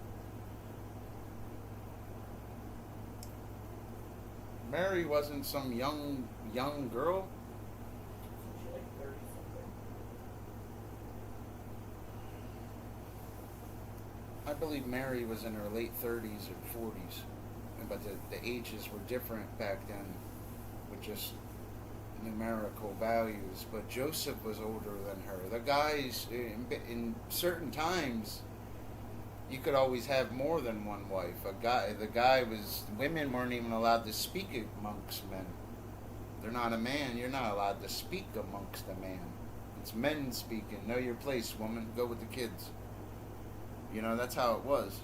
Mary wasn't some young girl. Isn't she like 30 something? I believe Mary was in her late 30s or 40s. But the ages were different back then, with just numerical values. But Joseph was older than her. The guys, in certain times, you could always have more than one wife. Women weren't even allowed to speak amongst men. They're not a man. You're not allowed to speak amongst a man. It's men speaking. Know your place, woman. Go with the kids. You know, that's how it was.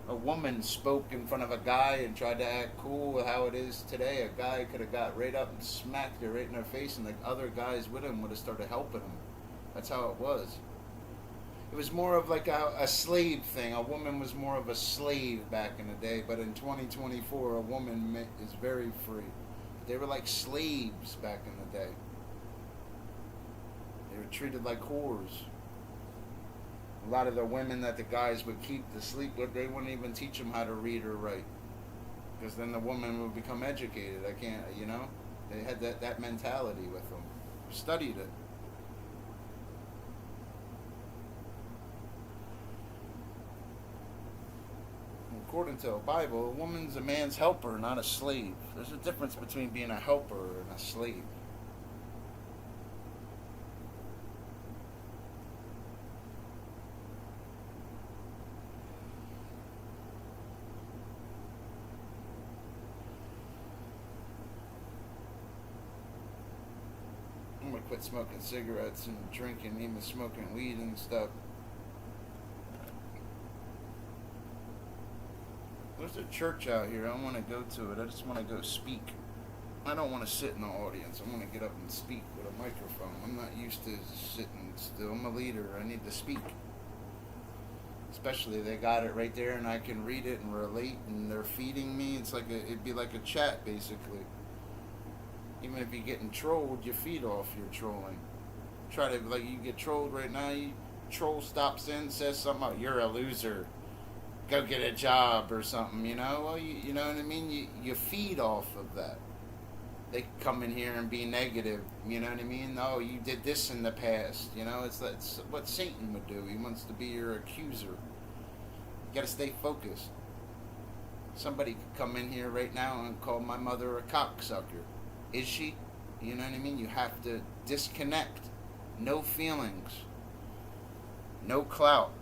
A woman spoke in front of a guy and tried to act cool with how it is today. A guy could have got right up and smacked her right in her face, and the other guys with him would have started helping him. That's how it was. It was more of like a slave thing. A woman was more of a slave back in the day, but in 2024, a woman is very free. They were like slaves back in the day. They were treated like whores. A lot of the women that the guys would keep to sleep with, they wouldn't even teach them how to read or write. Because then the woman would become educated. They had that mentality with them. Studied it. According to the Bible, a woman's a man's helper, not a slave. There's a difference between being a helper and a slave. I'm gonna quit smoking cigarettes and drinking, even smoking weed and stuff. There's a church out here. I want to go to it. I just want to go speak. I don't want to sit in the audience. I want to get up and speak with a microphone. I'm not used to sitting still. I'm a leader. I need to speak. Especially they got it right there and I can read it and relate and they're feeding me. It'd be like a chat basically. Even if you're getting trolled, you feed off your trolling. You get trolled right now, troll stops in, says something about you're a loser. Go get a job or something, you know? Well, you know what I mean? You feed off of that. They come in here and be negative, you know what I mean? Oh, you did this in the past, you know? It's what Satan would do. He wants to be your accuser. You gotta stay focused. Somebody could come in here right now and call my mother a cocksucker. Is she? You know what I mean? You have to disconnect. No feelings. No clout.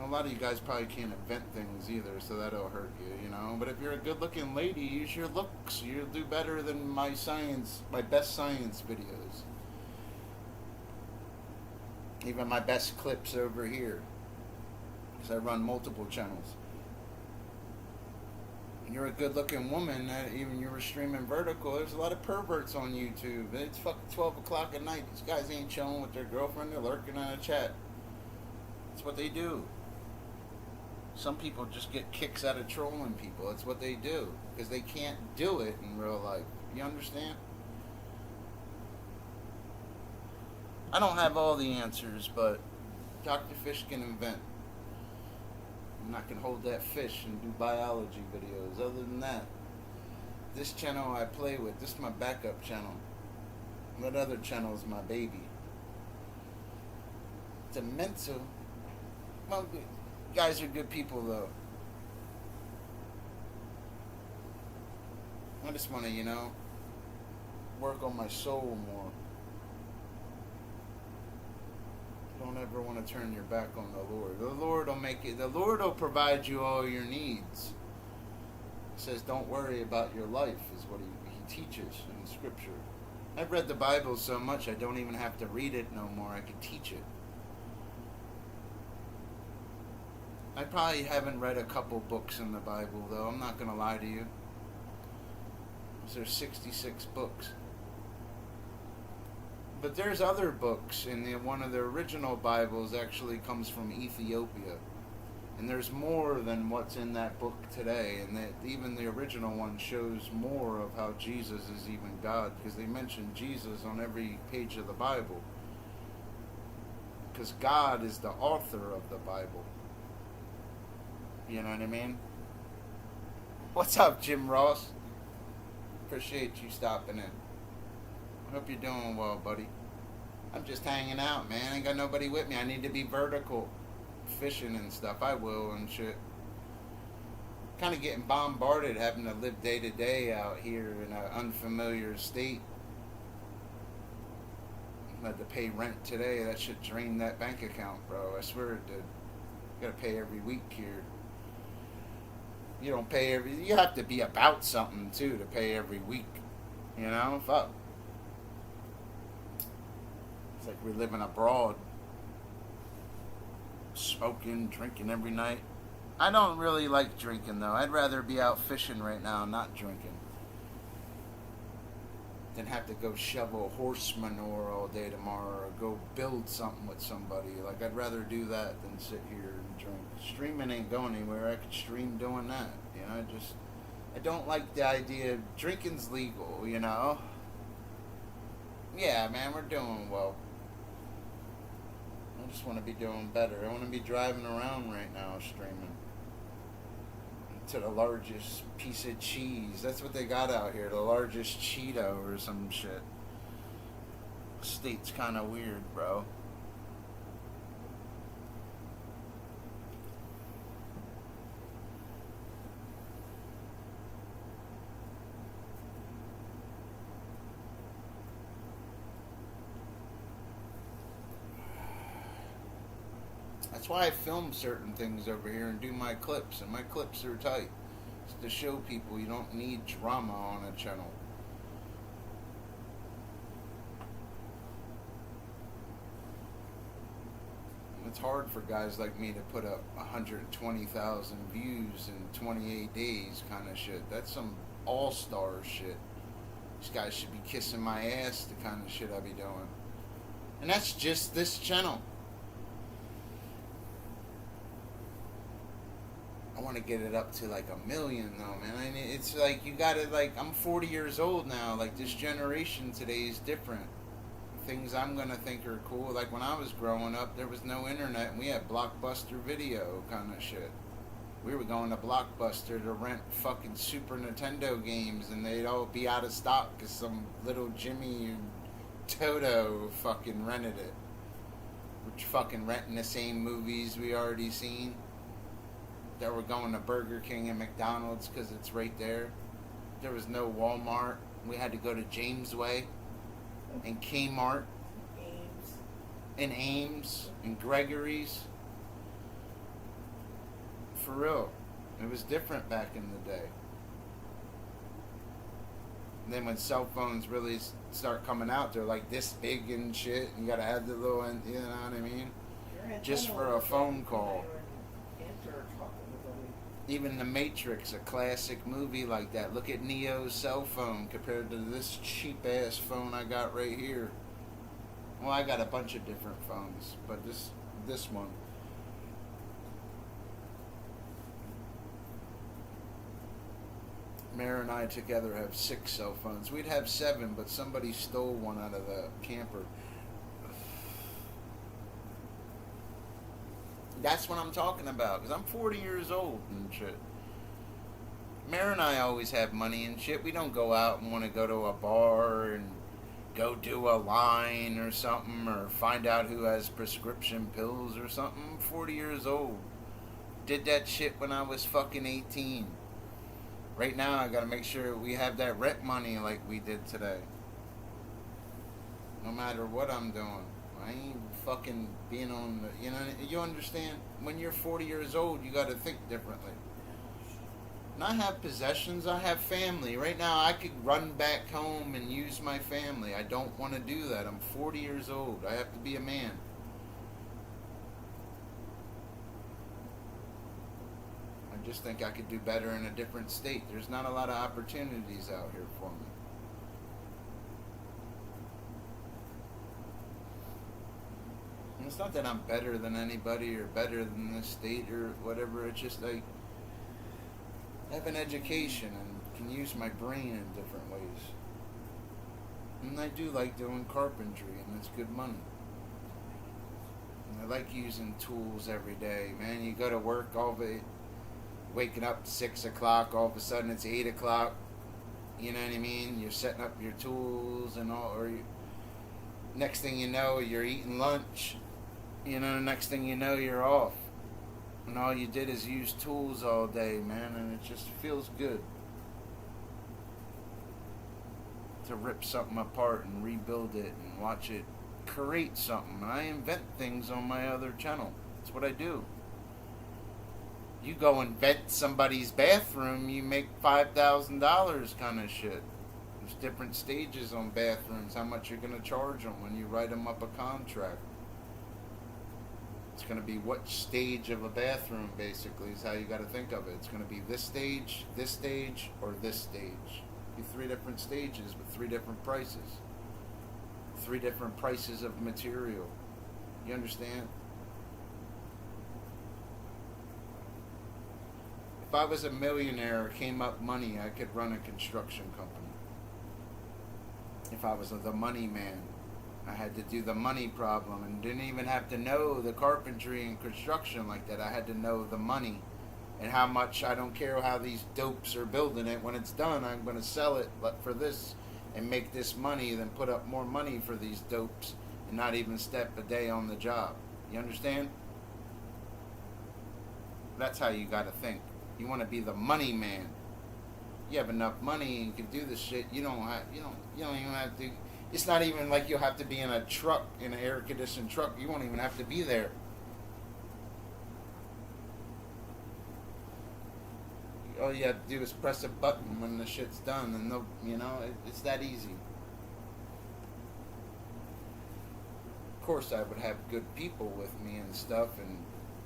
A lot of you guys probably can't invent things either, so that'll hurt you, you know. But if you're a good-looking lady, use your looks. You'll do better than my best science videos. Even my best clips over here, because I run multiple channels. you're a good-looking woman, even you were streaming vertical, there's a lot of perverts on YouTube. It's fucking 12 o'clock at night. These guys ain't chilling with their girlfriend. They're lurking on a chat. That's what they do. Some people just get kicks out of trolling people. That's what they do. Because they can't do it in real life. You understand? I don't have all the answers, but Dr. Fish can invent. I'm not going to hold that fish and do biology videos. Other than that, this channel I play with, this is my backup channel. That other channel is my baby. It's a mental. Well, guys are good people, though. I just want to, work on my soul more. Don't ever want to turn your back on the Lord. The Lord will make it. The Lord will provide you all your needs. He says, "Don't worry about your life," is what he teaches in Scripture. I've read the Bible so much I don't even have to read it no more. I can teach it. I probably haven't read a couple books in the Bible, though. I'm not going to lie to you. There's 66 books. But there's other books, and one of the original Bibles actually comes from Ethiopia. And there's more than what's in that book today. And that even the original one shows more of how Jesus is even God. Because they mention Jesus on every page of the Bible. Because God is the author of the Bible. You know what I mean? What's up, Jim Ross? Appreciate you stopping in. I hope you're doing well, buddy. I'm just hanging out, man. I ain't got nobody with me. I need to be vertical. Fishing and stuff. I will and shit. Kind of getting bombarded having to live day to day out here in an unfamiliar state. I had to pay rent today. That shit drained that bank account, bro. I swear it did. You gotta pay every week here. You don't pay every... You have to be about something, too, to pay every week. You know? Fuck. It's like we're living abroad. Smoking, drinking every night. I don't really like drinking, though. I'd rather be out fishing right now, not drinking, than have to go shovel horse manure all day tomorrow or go build something with somebody. Like, I'd rather do that than sit here and drink. Streaming ain't going anywhere. I could stream doing that. I don't like the idea of drinking's legal, Yeah, man, we're doing well. I just want to be doing better. I want to be driving around right now streaming to the largest piece of cheese. That's what they got out here, the largest Cheeto or some shit. State's kind of weird, bro. That's why I film certain things over here and do my clips, and my clips are tight. It's to show people you don't need drama on a channel. It's hard for guys like me to put up 120,000 views in 28 days kind of shit. That's some all-star shit. These guys should be kissing my ass, the kind of shit I be doing. And that's just this channel. I want to get it up to like 1 million though, man. I mean, it's like you gotta I'm 40 years old now. Like this generation today is different. Things I'm gonna think are cool. Like when I was growing up, there was no internet and we had Blockbuster Video kind of shit. We were going to Blockbuster to rent fucking Super Nintendo games and they'd all be out of stock because some little Jimmy Toto fucking rented it. We're fucking renting the same movies we already seen. That were going to Burger King and McDonald's because it's right there. There was no Walmart. We had to go to Jamesway and Kmart and Ames and Gregory's. For real. It was different back in the day. And then when cell phones really start coming out, they're like this big and shit. And you gotta have the little, you know what I mean? Just for a phone call. Even The Matrix, a classic movie like that. Look at Neo's cell phone compared to this cheap ass phone I got right here. Well, I got a bunch of different phones, but this one. Mara and I together have 6 cell phones. We'd have 7, but somebody stole one out of the camper. That's what I'm talking about, because I'm 40 years old and shit. Mara and I always have money and shit. We don't go out and want to go to a bar and go do a line or something, or find out who has prescription pills or something. I'm 40 years old. Did that shit when I was fucking 18. Right now, I gotta make sure we have that rent money like we did today. No matter what I'm doing. I ain't fucking being on the, you understand? When you're 40 years old, you gotta think differently. And I have possessions, I have family. Right now, I could run back home and use my family. I don't want to do that. I'm 40 years old. I have to be a man. I just think I could do better in a different state. There's not a lot of opportunities out here for me. And it's not that I'm better than anybody or better than this state or whatever. It's just like I have an education and can use my brain in different ways. And I do like doing carpentry, and it's good money. And I like using tools every day, man. You go to work all the waking up at 6 o'clock, all of a sudden it's 8 o'clock. You know what I mean? You're setting up your tools and all, or next thing you know, you're eating lunch. Next thing you know, you're off. And all you did is use tools all day, man, and it just feels good to rip something apart and rebuild it and watch it create something. And I invent things on my other channel. That's what I do. You go invent somebody's bathroom, you make $5,000 kind of shit. There's different stages on bathrooms, how much you're going to charge them when you write them up a contract. It's going to be what stage of a bathroom, basically, is how you got to think of it. It's going to be this stage, or this stage. Be 3 different stages with 3 different prices. 3 different prices of material. You understand? If I was a millionaire or came up money, I could run a construction company. If I was the money man, I had to do the money problem and didn't even have to know the carpentry and construction like that. I had to know the money and how much. I don't care how these dopes are building it. When it's done, I'm going to sell it for this and make this money, then put up more money for these dopes and not even step a day on the job. You understand? That's how you got to think. You want to be the money man. You have enough money and can do this shit. You don't even have to. It's not even like you'll have to be in a truck, in an air-conditioned truck. You won't even have to be there. All you have to do is press a button when the shit's done, and it's that easy. Of course, I would have good people with me and stuff, and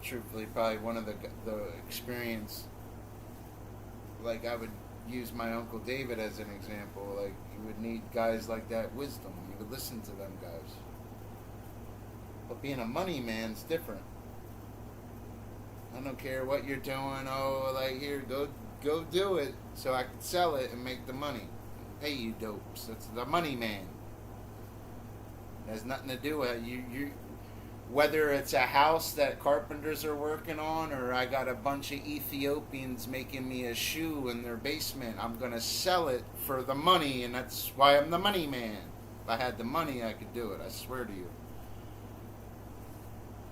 truthfully, probably one of the experience, like I would use my Uncle David as an example. Like, you would need guys like that wisdom. You would listen to them guys. But being a money man's different. I don't care what you're doing. Oh, like, here, go do it so I can sell it and make the money. Pay you dopes. That's the money man. It has nothing to do with you. Whether it's a house that carpenters are working on, or I got a bunch of Ethiopians making me a shoe in their basement, I'm going to sell it for the money, and that's why I'm the money man. If I had the money, I could do it. I swear to you.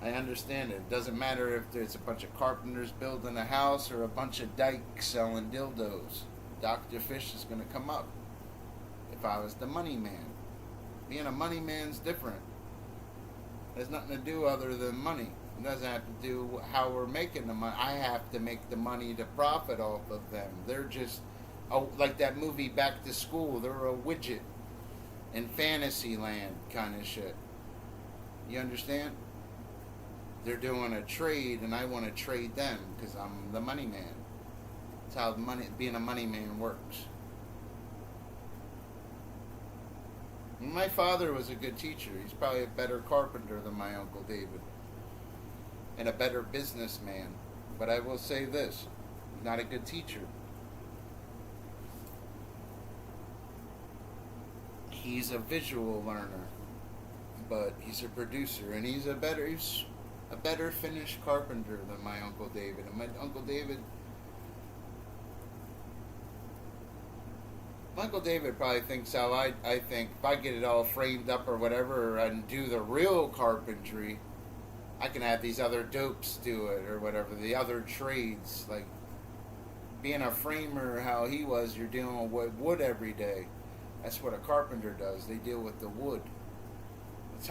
I understand it. It doesn't matter if there's a bunch of carpenters building a house or a bunch of dykes selling dildos. Dr. Fish is going to come up if I was the money man. Being a money man's different. Has nothing to do other than money. It doesn't have to do how we're making the money. I have to make the money to profit off of them. They're just, like that movie Back to School, they're a widget in fantasy land kind of shit. You understand? They're doing a trade and I want to trade them because I'm the money man. That's how being a money man works. My father was a good teacher. He's probably a better carpenter than my Uncle David. And a better businessman. But I will say this, not a good teacher. He's a visual learner, but he's a producer, and he's a better finished carpenter than my Uncle David. And my Uncle David probably thinks how I think. If I get it all framed up or whatever and do the real carpentry, I can have these other dopes do it or whatever, the other trades. Like being a framer, how he was, you're dealing with wood every day. That's what a carpenter does. They deal with the wood. That's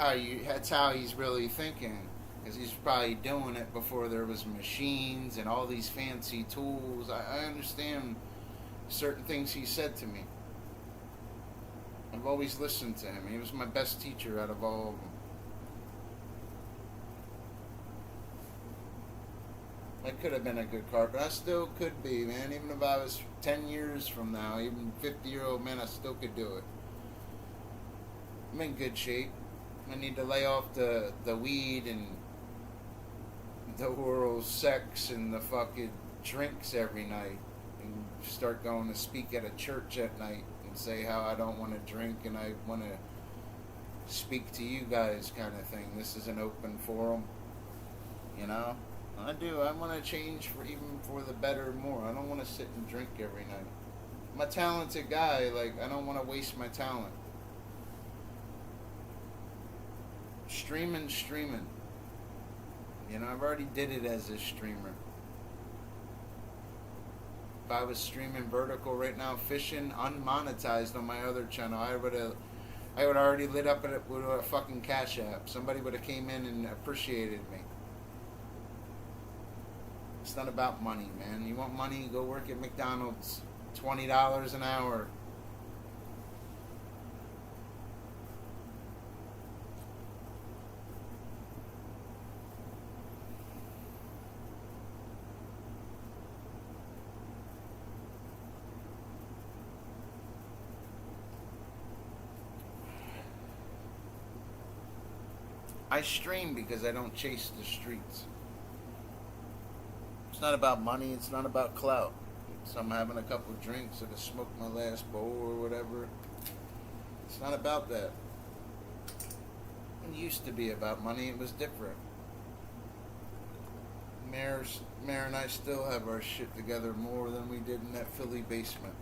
how he's really thinking. Because he's probably doing it before there was machines and all these fancy tools. I understand certain things he said to me. I've always listened to him. He was my best teacher out of all of them. I could have been a good carpenter. I still could be, man. Even if I was 10 years from now, even 50-year-old man, I still could do it. I'm in good shape. I need to lay off the weed and the oral sex and the fucking drinks every night and start going to speak at a church at night and say how I don't want to drink and I want to speak to you guys kind of thing. This is an open forum, you know? I do. I want to change for the better more. I don't want to sit and drink every night. I'm a talented guy. Like, I don't want to waste my talent. Streaming. You know, I've already did it as a streamer. If I was streaming vertical right now, fishing unmonetized on my other channel, I would already lit up with a fucking Cash App. Somebody would have came in and appreciated me. It's not about money, man. You want money, go work at McDonald's. $20 an hour. I stream because I don't chase the streets. It's not about money. It's not about clout. So I'm having a couple of drinks. I could smoke my last bowl or whatever. It's not about that. It used to be about money. It was different. Mayor and I still have our shit together more than we did in that Philly basement.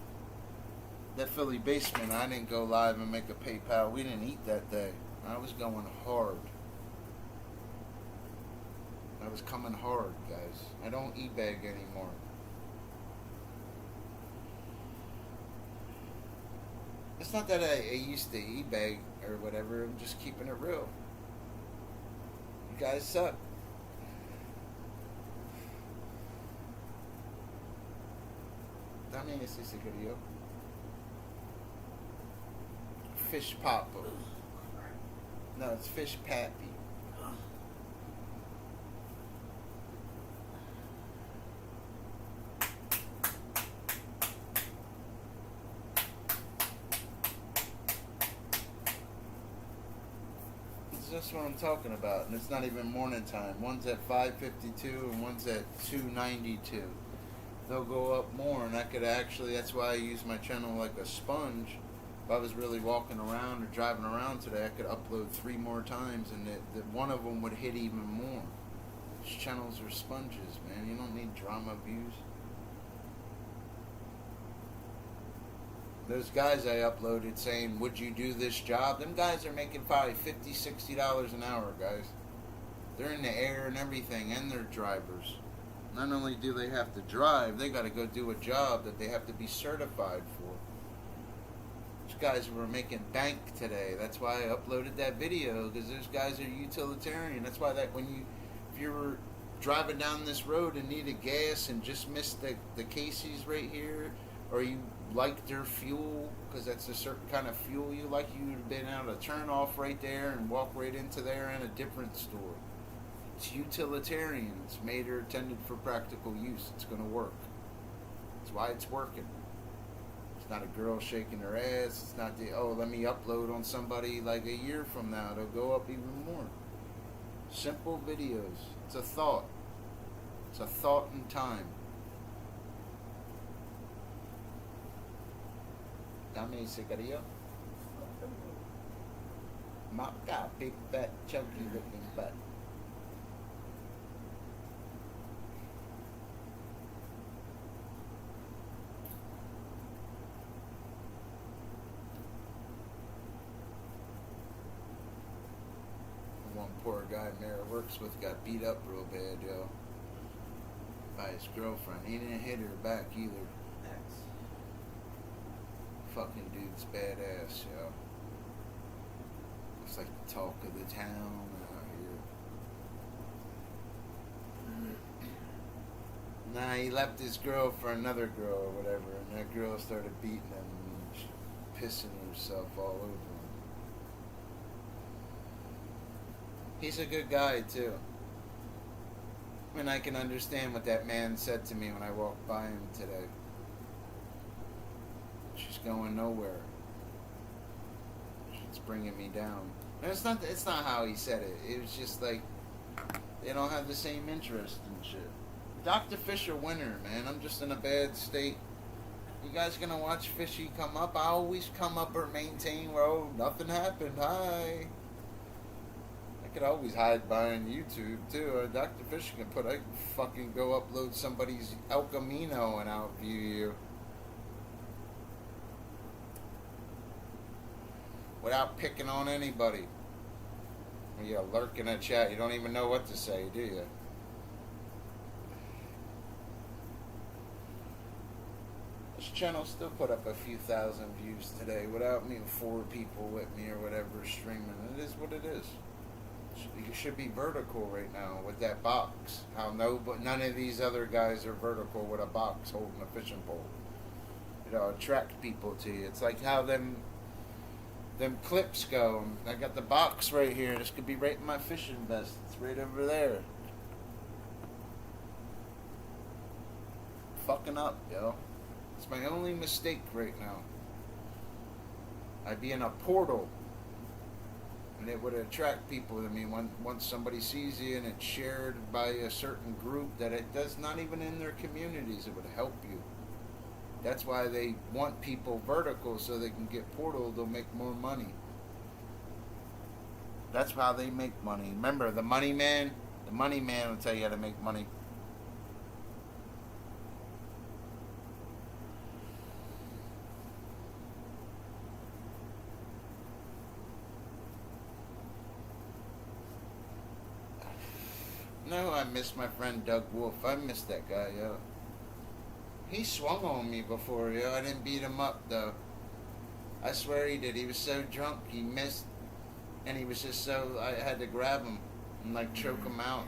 That Philly basement, I didn't go live and make a PayPal. We didn't eat that day. I was going hard. I was coming hard, guys. I don't e-bag anymore. It's not that I used to e-bag or whatever. I'm just keeping it real. You guys suck. También es ese querido. Fish Papa. No, it's Fish Pappy. That's what I'm talking about, and it's not even morning time. One's at 5:52 and one's at 2:92. They'll go up more, and that's why I use my channel like a sponge. If I was really walking around or driving around today, I could upload 3 more times, and one of them would hit even more. These channels are sponges, man. You don't need drama views. Those guys I uploaded saying, would you do this job? Them guys are making probably $50, $60 an hour, guys. They're in the air and everything, and they're drivers. Not only do they have to drive, they got to go do a job that they have to be certified for. Those guys were making bank today. That's why I uploaded that video, because those guys are utilitarian. That's why if you were driving down this road and needed gas and just missed the Casey's right here, or you liked their fuel, because that's a certain kind of fuel you like, you would have been able to turn off right there and walk right into there in a different store. It's utilitarian. It's made or intended for practical use. It's going to work. That's why it's working. It's not a girl shaking her ass. It's not the, oh, let me upload on somebody like a year from now. It'll go up even more. Simple videos. It's a thought. It's a thought in time. Dame cigarillo. Maca, big fat chunky looking butt. One poor guy Mara works with got beat up real bad, yo. By his girlfriend. He didn't hit her back either. X. Fucking dude's badass, yo. It's like the talk of the town out here. Nah, he left his girl for another girl or whatever, and that girl started beating him and pissing herself all over him. He's a good guy, too. And I can understand what that man said to me when I walked by him today. She's going nowhere. It's bringing me down. And it's not how he said it. It was just like, they don't have the same interest and shit. Dr. Fisher winner, man. I'm just in a bad state. You guys gonna watch Fishy come up? I always come up or maintain where, oh, nothing happened. Hi. I could always hide behind YouTube too. Or Dr. Fisher can I can fucking go upload somebody's El Camino and outview you. Without picking on anybody. When you lurk in a chat, you don't even know what to say, do you? This channel still put up a few thousand views today without me, 4 people with me or whatever streaming. It is what it is. You should be vertical right now with that box. How none of these other guys are vertical with a box holding a fishing pole. Attract people to you. It's like how them clips go. I got the box right here. This could be right in my fishing vest. It's right over there. Fucking up, yo. It's my only mistake right now. I'd be in a portal. And it would attract people to me once somebody sees you and it's shared by a certain group that it does not even in their communities. It would help you. That's why they want people vertical so they can get portal. They'll make more money. That's how they make money. Remember, the money man will tell you how to make money. No, I miss my friend Doug Wolf. I miss that guy, yo. He swung on me before, yo. I didn't beat him up, though. I swear he did. He was so drunk, he missed. And he was just so... I had to grab him and, like, choke him out.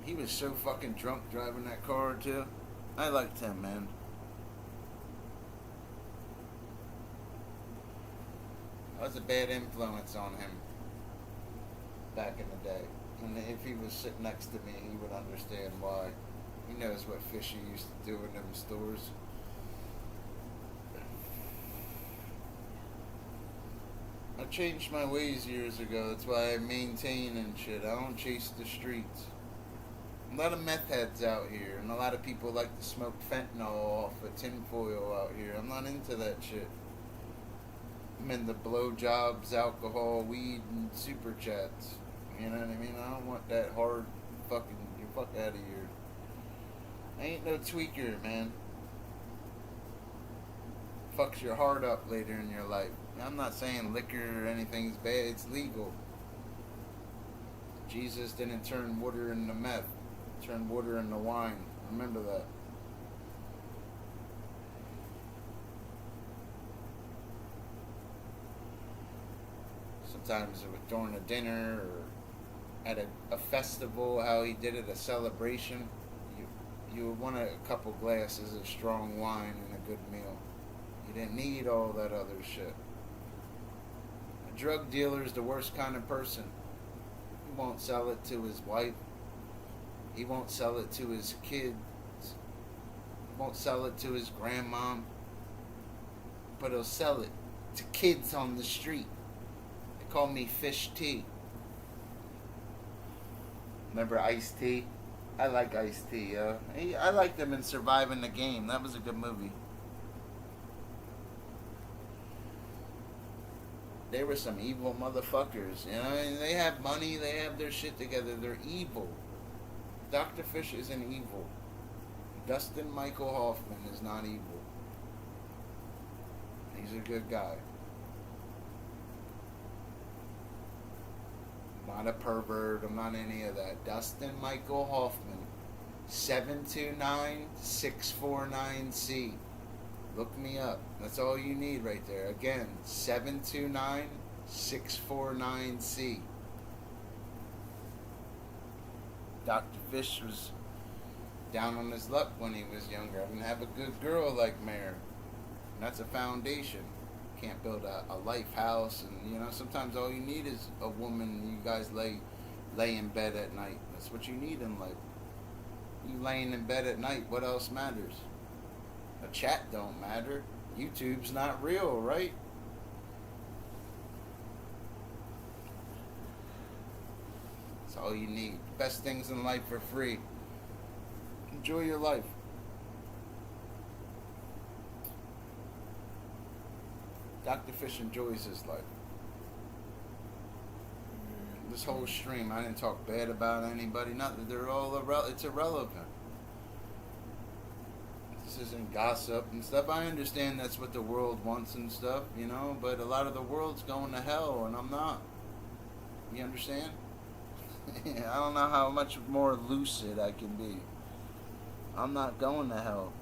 He was so fucking drunk driving that car, too. I liked him, man. I was a bad influence on him back in the day. And if he was sitting next to me, he would understand why. He knows what Fishy used to do in them stores. I changed my ways years ago. That's why I maintain and shit. I don't chase the streets. A lot of meth heads out here, and a lot of people like to smoke fentanyl off of tinfoil out here. I'm not into that shit. I'm into blowjobs, alcohol, weed, and super chats. You know what I mean? I don't want that hard fucking... You fuck out of here. I ain't no tweaker, man. Fucks your heart up later in your life. I'm not saying liquor or anything's bad. It's legal. Jesus didn't turn water into meth. He turned water into wine. Remember that. Sometimes it was during a dinner or at a festival, how he did it, a celebration. You would want a couple glasses of strong wine and a good meal. You didn't need all that other shit. A drug dealer is the worst kind of person. He won't sell it to his wife. He won't sell it to his kids. Won't sell it to his grandmom. But he'll sell it to kids on the street. They call me Fish T. Remember Ice-T? I like Ice-T, yo. I liked him in Surviving the Game. That was a good movie. They were some evil motherfuckers, you know. And they have money, they have their shit together. They're evil. Dr. Fish isn't evil. Dustin Michael Hoffman is not evil. He's a good guy. Not a pervert. I'm not any of that. Dustin Michael Hoffman. 729-649-C. Look me up. That's all you need right there. Again, 729-649-C. Dr. Fish was down on his luck when he was younger. I didn't have a good girl like Mare. And that's a foundation. Can't build a life house, and you know, sometimes all you need is a woman. You guys lay in bed at night. That's what you need in life. You laying in bed at night, what else matters? A chat don't matter. YouTube's not real, right? That's all you need. Best things in life are free. Enjoy your life. Dr. Fish enjoys his life. This whole stream, I didn't talk bad about anybody. Nothing. They're all it's irrelevant. This isn't gossip and stuff. I understand that's what the world wants and stuff, you know. But a lot of the world's going to hell, and I'm not. You understand? I don't know how much more lucid I can be. I'm not going to hell.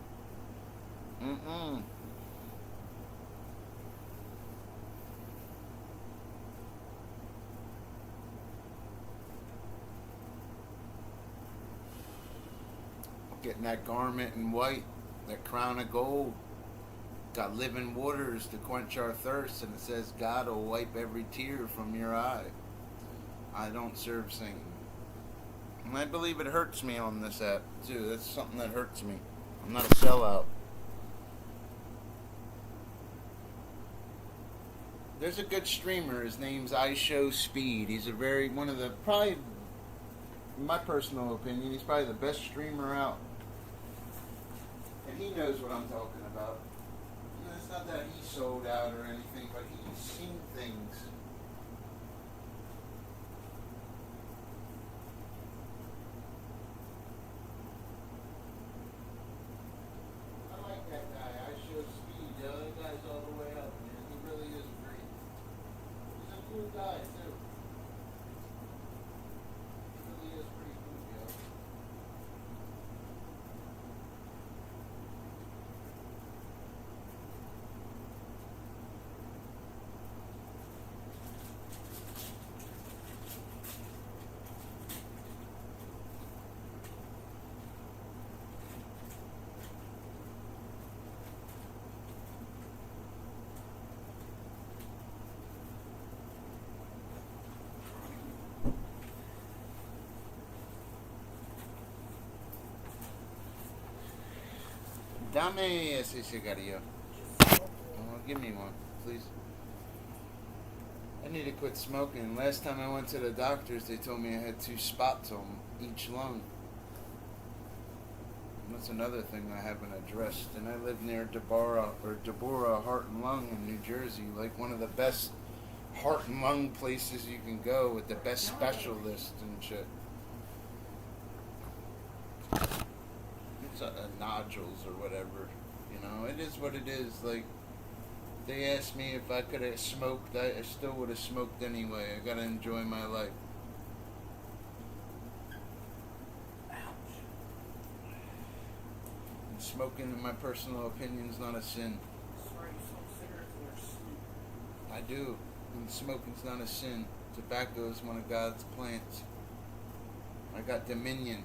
Getting that garment in white, that crown of gold. Got living waters to quench our thirst, and it says God will wipe every tear from your eye. I don't serve Satan. And I believe it hurts me on this app, too. That's something that hurts me. I'm not a sellout. There's a good streamer. His name's iShowSpeed. He's one of the, probably, in my personal opinion, he's probably the best streamer out. And he knows what I'm talking about. You know, it's not that he sold out or anything, but he's seen things. I like that guy. iShowSpeed. That guy's all the way up, man. He really is great. He's a cool guy, too. He really is pretty cool, yo. Dame ese cigarrillo. Oh, give me one, please. I need to quit smoking. Last time I went to the doctors, they told me I had 2 spots on each lung. And that's another thing I haven't addressed. And I live near Deborah Heart and Lung in New Jersey, like one of the best heart and lung places you can go with the best specialists and shit. Nodules or whatever, you know, it is what it is. Like, they asked me if I could have smoked, I still would have smoked anyway. I gotta enjoy my life. And smoking, in my personal opinion, is not a sin. Sorry, you smoke cigarettes in your sleep. I do, and smoking's not a sin. Tobacco is one of God's plants. I got dominion.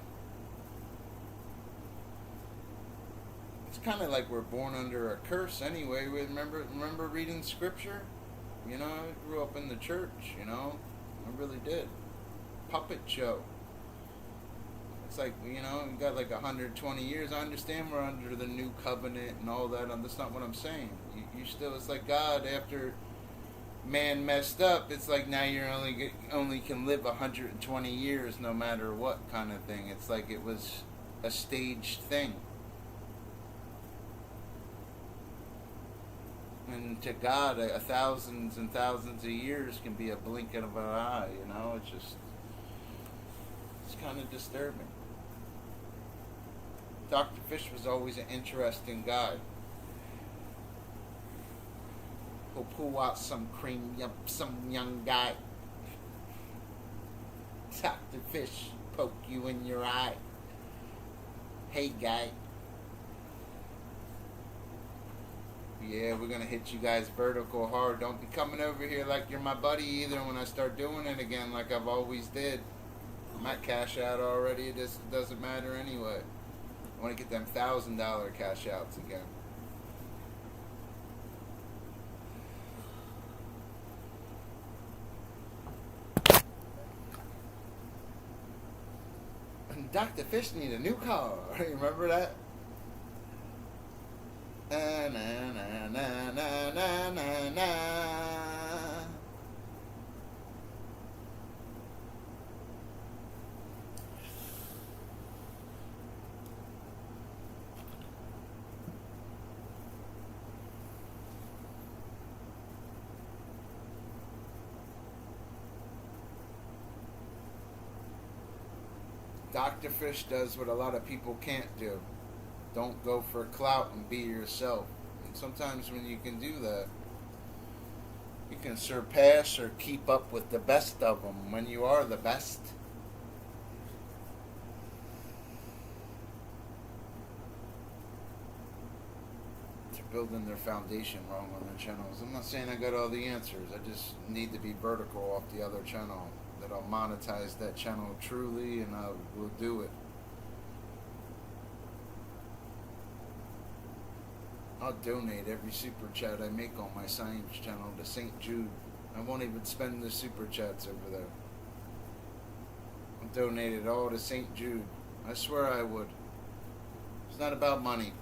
It's kind of like we're born under a curse anyway. Remember reading scripture? You know, I grew up in the church, you know. I really did. Puppet show. It's like, you know, we got like 120 years. I understand we're under the new covenant and all that. That's not what I'm saying. You still, it's like God, after man messed up, it's like now you're only can live 120 years no matter what kind of thing. It's like it was a staged thing. And to God, thousands and thousands of years can be a blink of an eye. You know, it's kind of disturbing. Dr. Fish was always an interesting guy. He'll pull out some cream, some young guy. Dr. Fish poke you in your eye. Hey, guy. Yeah, we're gonna hit you guys vertical hard. Don't be coming over here like you're my buddy either when I start doing it again like I've always did. I might cash out already. It just doesn't matter anyway. I want to get them $1,000 cash outs again. Dr. Fish need a new car. Remember that? Na na na na na na na na. Dr. Fish does what a lot of people can't do. Don't go for clout and be yourself. And sometimes when you can do that, you can surpass or keep up with the best of them when you are the best. They're building their foundation wrong on their channels. I'm not saying I got all the answers. I just need to be vertical off the other channel. That I'll monetize that channel truly, and I will do it. I'll donate every super chat I make on my science channel to St. Jude. I won't even spend the super chats over there. I'll donate it all to St. Jude. I swear I would. It's not about money.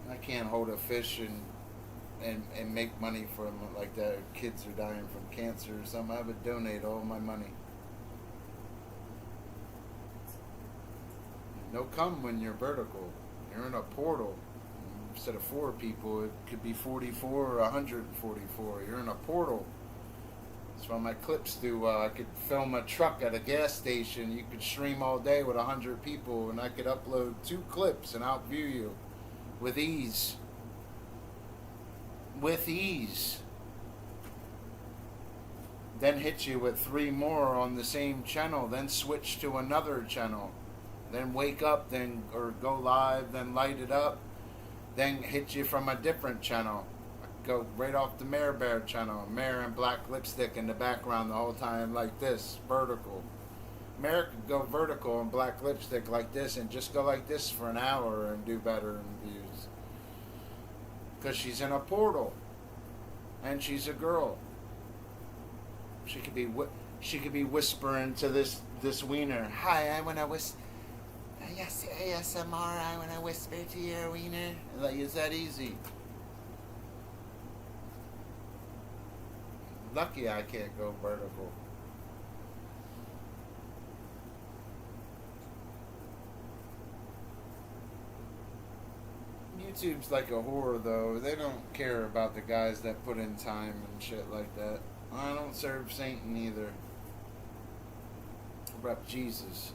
I can't hold a fish and make money for them like that. Kids are dying from cancer or something. I would donate all my money. No come when you're vertical. You're in a portal. Instead of 4 people, it could be 44 or 144. You're in a portal. That's why my clips do. I could film a truck at a gas station. You could stream all day with 100 people, and I could upload 2 clips and outview you with ease. With ease. Then hit you with 3 more on the same channel. Then switch to another channel. Then wake up, then or go live, then light it up, then hit you from a different channel. Go right off the Mare Bear channel. Mare and black lipstick in the background the whole time like this, vertical. Mare could go vertical and black lipstick like this and just go like this for an hour and do better in views. Because she's in a portal. And she's a girl. She could be whispering to this wiener. Hi, I want to whisper. Yes, ASMR, I want to whisper to your wiener. Like, is that easy? Lucky I can't go vertical. YouTube's like a horror, though. They don't care about the guys that put in time and shit like that. I don't serve Satan either. Rep Jesus.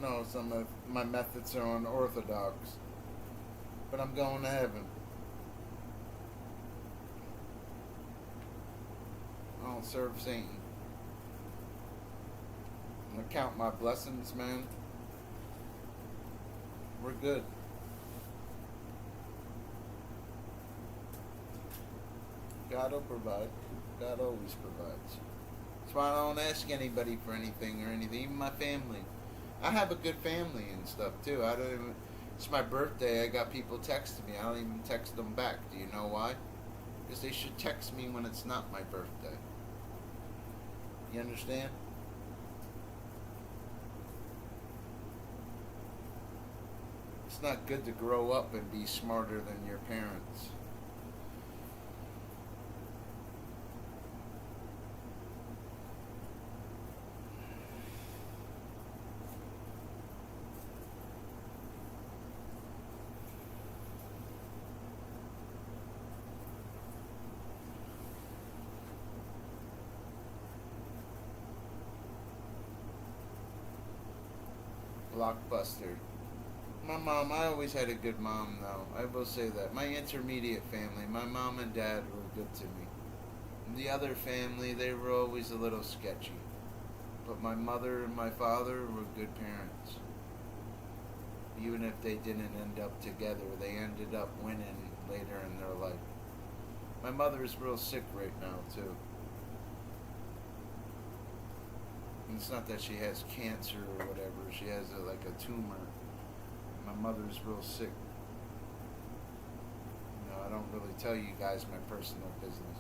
No, some of my methods are unorthodox. But I'm going to heaven. I don't serve Satan. I'm going to count my blessings, man. We're good. God will provide. God always provides. That's why I don't ask anybody for anything or anything, even my family. I have a good family and stuff too. I don't even. It's my birthday. I got people texting me. I don't even text them back. Do you know why? Because they should text me when it's not my birthday. You understand? It's not good to grow up and be smarter than your parents. Blockbuster. My mom, I always had a good mom, though. I will say that. My intermediate family, my mom and dad were good to me. And the other family, they were always a little sketchy. But my mother and my father were good parents. Even if they didn't end up together, they ended up winning later in their life. My mother is real sick right now, too. And it's not that she has cancer or whatever. She has like a tumor. My mother's real sick. I don't really tell you guys my personal business.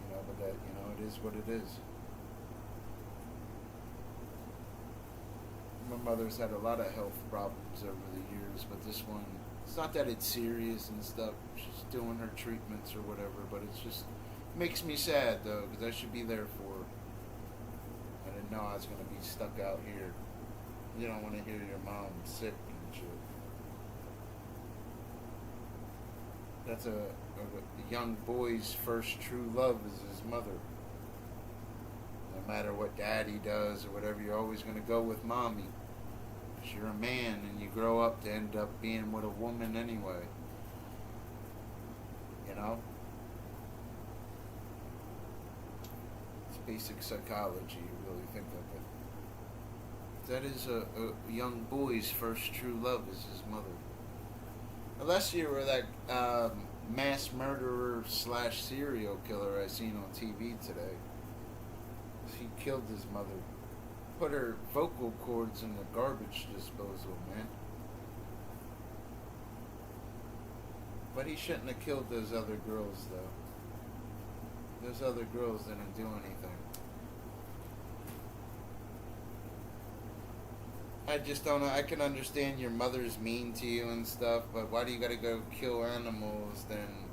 But that, it is what it is. My mother's had a lot of health problems over the years, but this one, it's not that it's serious and stuff. She's doing her treatments or whatever, but it's just makes me sad, though, because I should be there for her. I didn't know I was going to be stuck out here. You don't want to hear your mom sick and shit. That's a young boy's first true love is his mother. No matter what daddy does or whatever, you're always going to go with mommy. Because you're a man and you grow up to end up being with a woman anyway. It's basic psychology, you really think of it. That is a young boy's first true love is his mother. Unless you were that mass murderer / serial killer I seen on TV today. He killed his mother. Put her vocal cords in the garbage disposal, man. But he shouldn't have killed those other girls, though. Those other girls didn't do anything. I just don't know. I can understand your mother's mean to you and stuff, but why do you gotta go kill animals then?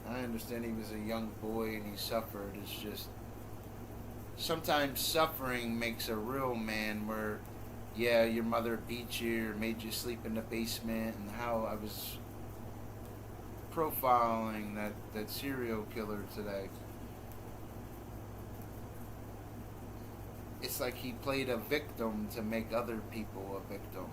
I understand he was a young boy and he suffered. It's just sometimes suffering makes a real man where, yeah, your mother beat you or made you sleep in the basement, and how I was profiling that serial killer today. It's like he played a victim to make other people a victim.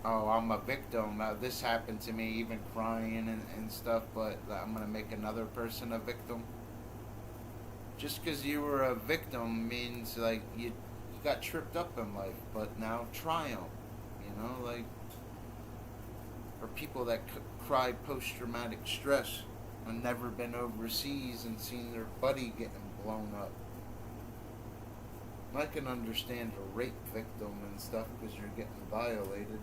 Oh, I'm a victim. This happened to me, even crying and stuff, but I'm going to make another person a victim. Just because you were a victim means like you got tripped up in life, but now triumph. Or people that cry post-traumatic stress and never been overseas and seen their buddy getting blown up. I can understand a rape victim and stuff because you're getting violated.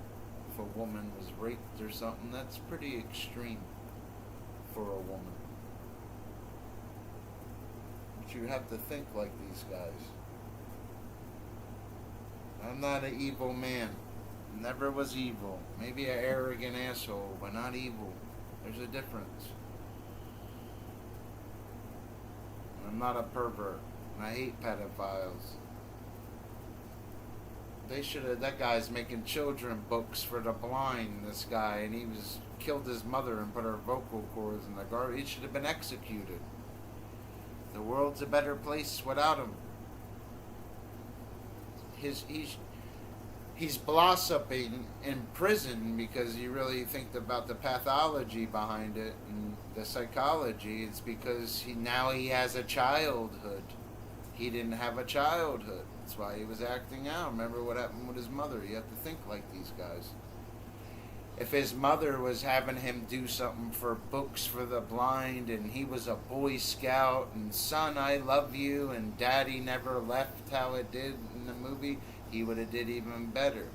If a woman was raped or something, that's pretty extreme for a woman. But you have to think like these guys. I'm not an evil man. Never was evil. Maybe an arrogant asshole, but not evil. There's a difference. I'm not a pervert. And I hate pedophiles. They should have. That guy's making children books for the blind. This guy, and he killed his mother and put her vocal cords in the garbage. He should have been executed. The world's a better place without him. He's blossoming in prison because you really think about the pathology behind it and the psychology. It's because he has a childhood. He didn't have a childhood. That's why he was acting out. Remember what happened with his mother. You have to think like these guys. If his mother was having him do something for books for the blind and he was a Boy Scout and son, I love you, and daddy never left how it did in the movie, he would have did even better.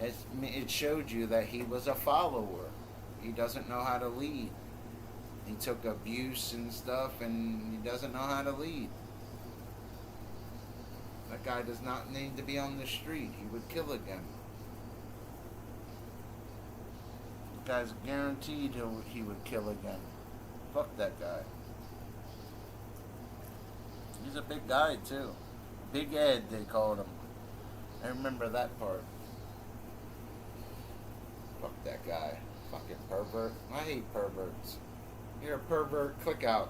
It showed you that he was a follower. He doesn't know how to lead. He took abuse and stuff, and he doesn't know how to lead. That guy does not need to be on the street. He would kill again. The guy's guaranteed he would kill again. Fuck that guy. He's a big guy, too. Big Ed, they called him. I remember that part. Fuck that guy. Fucking pervert. I hate perverts. You're a pervert, click out.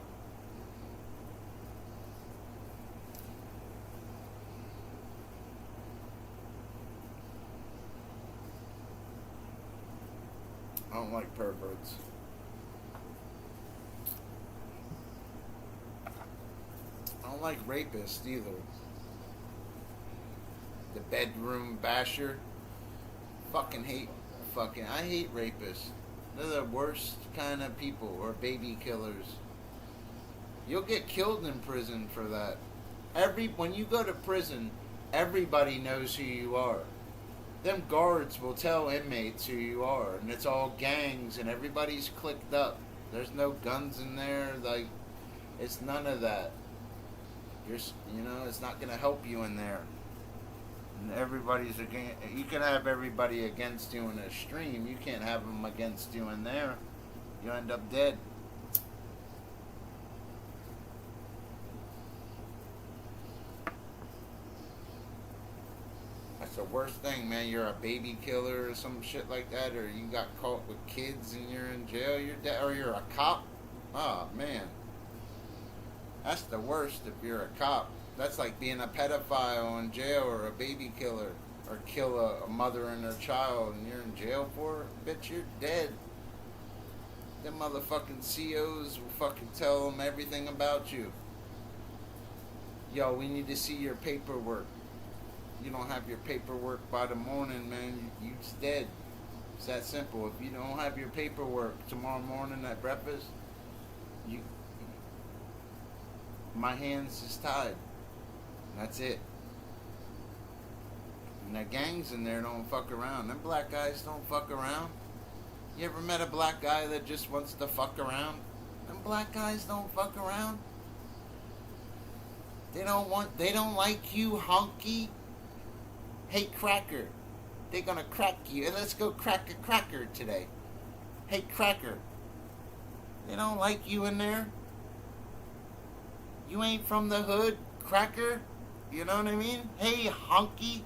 I don't like perverts. I don't like rapists either. The bedroom basher. I hate rapists. They're the worst kind of people, or baby killers. You'll get killed in prison for that. When you go to prison, everybody knows who you are. Them guards will tell inmates who you are, and it's all gangs, and everybody's clicked up. There's no guns in there, like, it's none of that. It's not gonna help you in there. And everybody's against. You can have everybody against you in a stream. You can't have them against you in there. You end up dead. That's the worst thing, man. You're a baby killer or some shit like that, or you got caught with kids and you're in jail. You're dead, or you're a cop. Oh man, that's the worst. If you're a cop, that's like being a pedophile in jail, or a baby killer, or kill a mother and her child, and you're in jail for it. Bitch, you're dead. Them motherfucking COs will fucking tell them everything about you. Yo, we need to see your paperwork. You don't have your paperwork by the morning, man, you're dead. It's that simple. If you don't have your paperwork tomorrow morning at breakfast, my hands is tied. That's it. And the gangs in there don't fuck around. Them black guys don't fuck around. You ever met a black guy that just wants to fuck around? Them black guys don't fuck around. They don't like you, honky. Hey, cracker. They're gonna crack you. Let's go crack a cracker today. Hey, cracker. They don't like you in there. You ain't from the hood, cracker. You know what I mean? Hey, honky.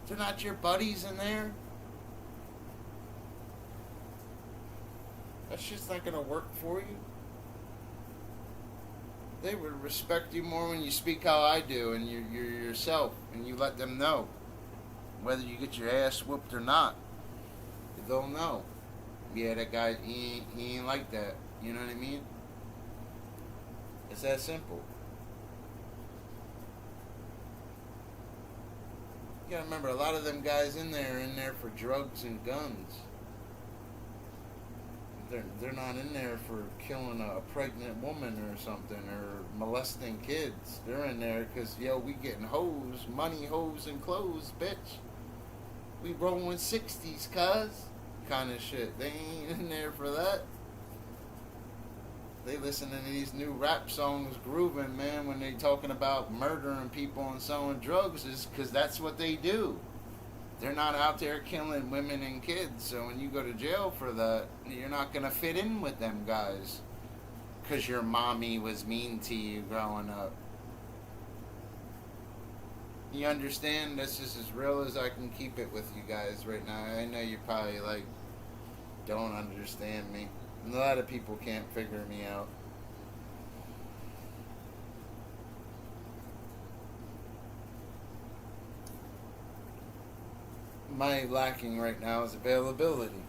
They're not your buddies in there. That's just not gonna work for you. They would respect you more when you speak how I do, and you're yourself, and you let them know. Whether you get your ass whooped or not, they'll know. Yeah, that guy, he ain't like that. You know what I mean? It's that simple. You gotta remember, a lot of them guys in there are in there for drugs and guns. They're not in there for killing a pregnant woman or something, or molesting kids. They're in there because, we getting hoes, money, hoes, and clothes, bitch. We rolling 60s, cuz. Kind of shit. They ain't in there for that. They listening to these new rap songs grooving, man, when they talking about murdering people and selling drugs, is because that's what they do. They're not out there killing women and kids. So when you go to jail for that, you're not going to fit in with them guys because your mommy was mean to you growing up. You understand? This is as real as I can keep it with you guys right now. I know you probably don't understand me. A lot of people can't figure me out. My lacking right now is availability.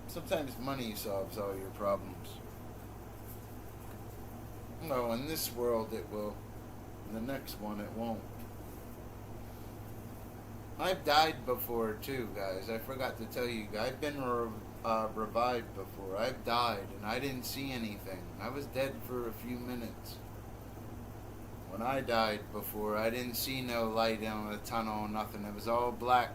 Sometimes money solves all your problems. No, in this world it will. In the next one it won't. I've died before too, guys. I forgot to tell you. I've been revived before. I've died and I didn't see anything. I was dead for a few minutes. When I died before, I didn't see no light in the tunnel or nothing. It was all black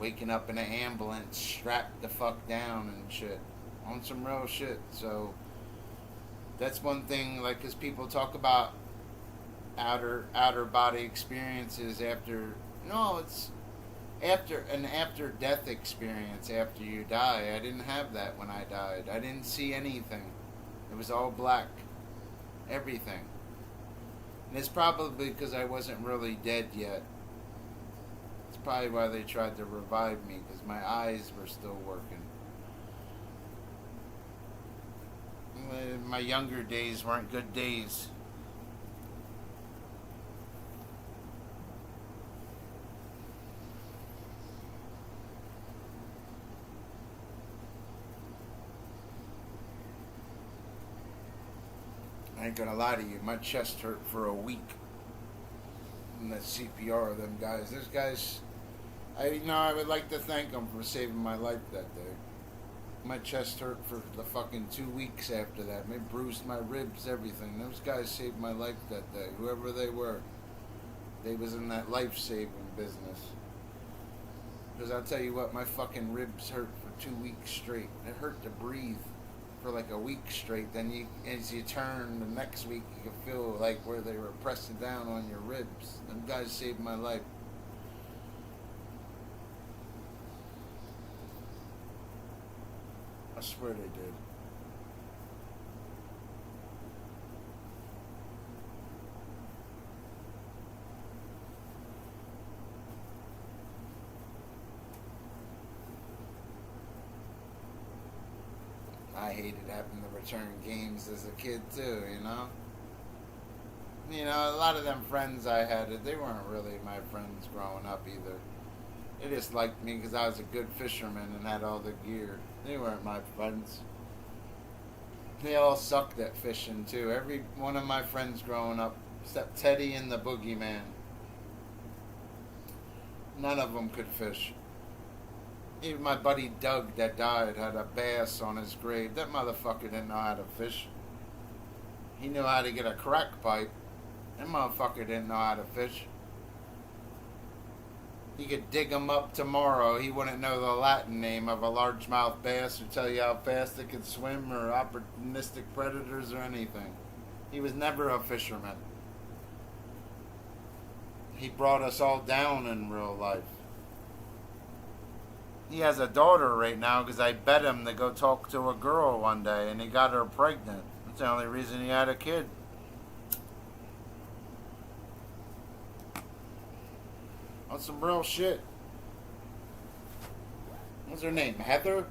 waking up in an ambulance, strapped the fuck down and shit, on some real shit. So that's one thing, like, because people talk about outer body experiences after. No, it's after death experience after you die. I didn't have that when I died. I didn't see anything. It was all black. Everything. And it's probably because I wasn't really dead yet. It's probably why they tried to revive me, because my eyes were still working. My younger days weren't good days. I ain't gonna lie to you, my chest hurt for a week. And that CPR of them guys. Those guys, I would like to thank them for saving my life that day. My chest hurt for the fucking 2 weeks after that. They bruised my ribs, everything. Those guys saved my life that day. Whoever they were. They was in that life-saving business. Because I'll tell you what, my fucking ribs hurt for 2 weeks straight. It hurt to breathe for like a week straight. Then as you turn the next week, you can feel like where they were pressing down on your ribs. Them guys saved my life. I swear they did. I hated having to return games as a kid too, you know? A lot of them friends I had, they weren't really my friends growing up either. They just liked me because I was a good fisherman and had all the gear. They weren't my friends. They all sucked at fishing too. Every one of my friends growing up, except Teddy and the Boogeyman. None of them could fish. Even my buddy Doug that died had a bass on his grave. That motherfucker didn't know how to fish. He knew how to get a crack pipe. That motherfucker didn't know how to fish. He could dig them up tomorrow. He wouldn't know the Latin name of a largemouth bass or tell you how fast it could swim or opportunistic predators or anything. He was never a fisherman. He brought us all down in real life. He has a daughter right now because I bet him to go talk to a girl one day and he got her pregnant. That's the only reason he had a kid. On some real shit. What's her name? Heather?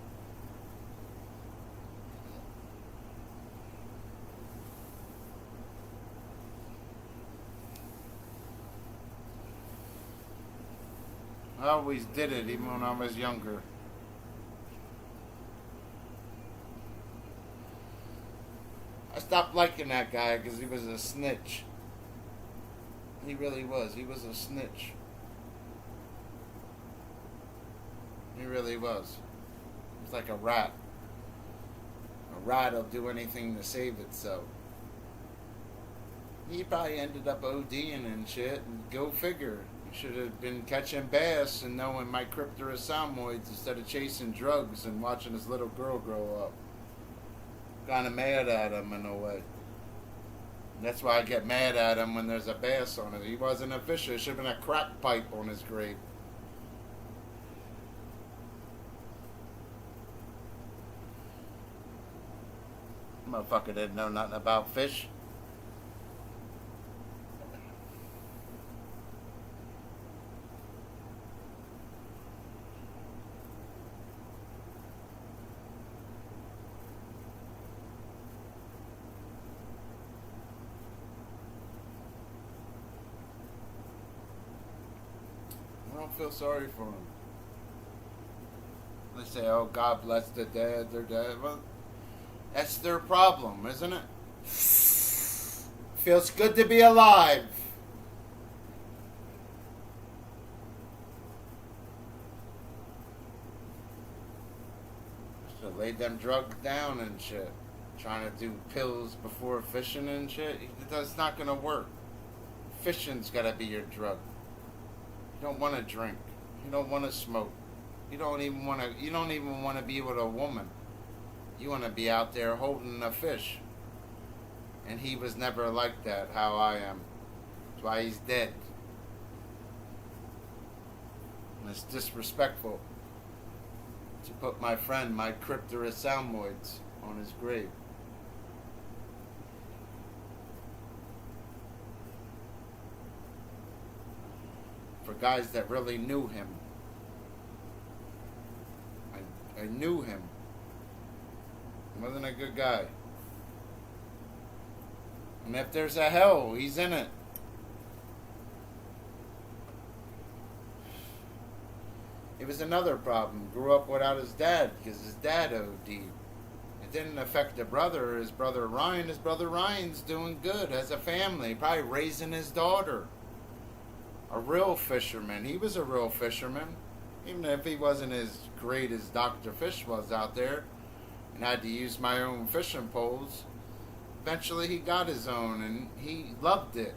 I always did it, even when I was younger. I stopped liking that guy because he was a snitch. He really was. He was a snitch. He really was. He was like a rat. A rat will do anything to save itself. He probably ended up ODing and shit, and go figure. Should have been catching bass and knowing my cryptorosaumoids instead of chasing drugs and watching this little girl grow up. Kind of mad at him in a way. That's why I get mad at him when there's a bass on it. He wasn't a fisher. It should have been a crack pipe on his grave. Motherfucker didn't know nothing about fish. I don't feel sorry for them. They say, oh, God bless the dead, they're dead. Well, that's their problem, isn't it? Feels good to be alive. So laid them drugs down and shit. Trying to do pills before fishing and shit. That's not going to work. Fishing's got to be your drug. You don't want to drink. You don't want to smoke. You don't even want to. You don't even want to be with a woman. You want to be out there holding a fish. And he was never like that. How I am. That's why he's dead. And it's disrespectful to put my friend, my Crypterus salmoids, on his grave. For guys that really knew him. I knew him. He wasn't a good guy. And if there's a hell, he's in it. It was another problem. Grew up without his dad because his dad OD'd. It didn't affect the brother, his brother Ryan. His brother Ryan's doing good as a family, probably raising his daughter. A real fisherman. He was a real fisherman. Even if he wasn't as great as Dr. Fish was out there and had to use my own fishing poles, eventually he got his own and he loved it.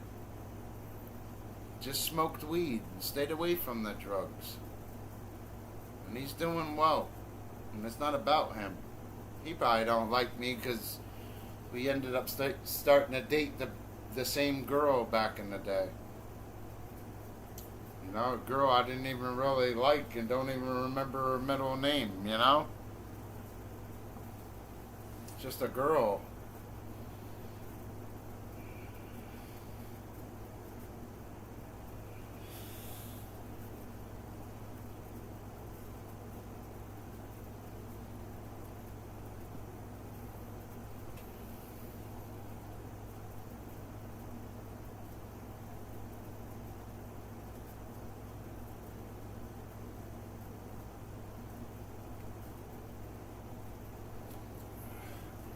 Just smoked weed and stayed away from the drugs. And he's doing well. And it's not about him. He probably don't like me because we ended up starting to date the same girl back in the day. You know, a girl I didn't even really like and don't even remember her middle name, you know? Just a girl.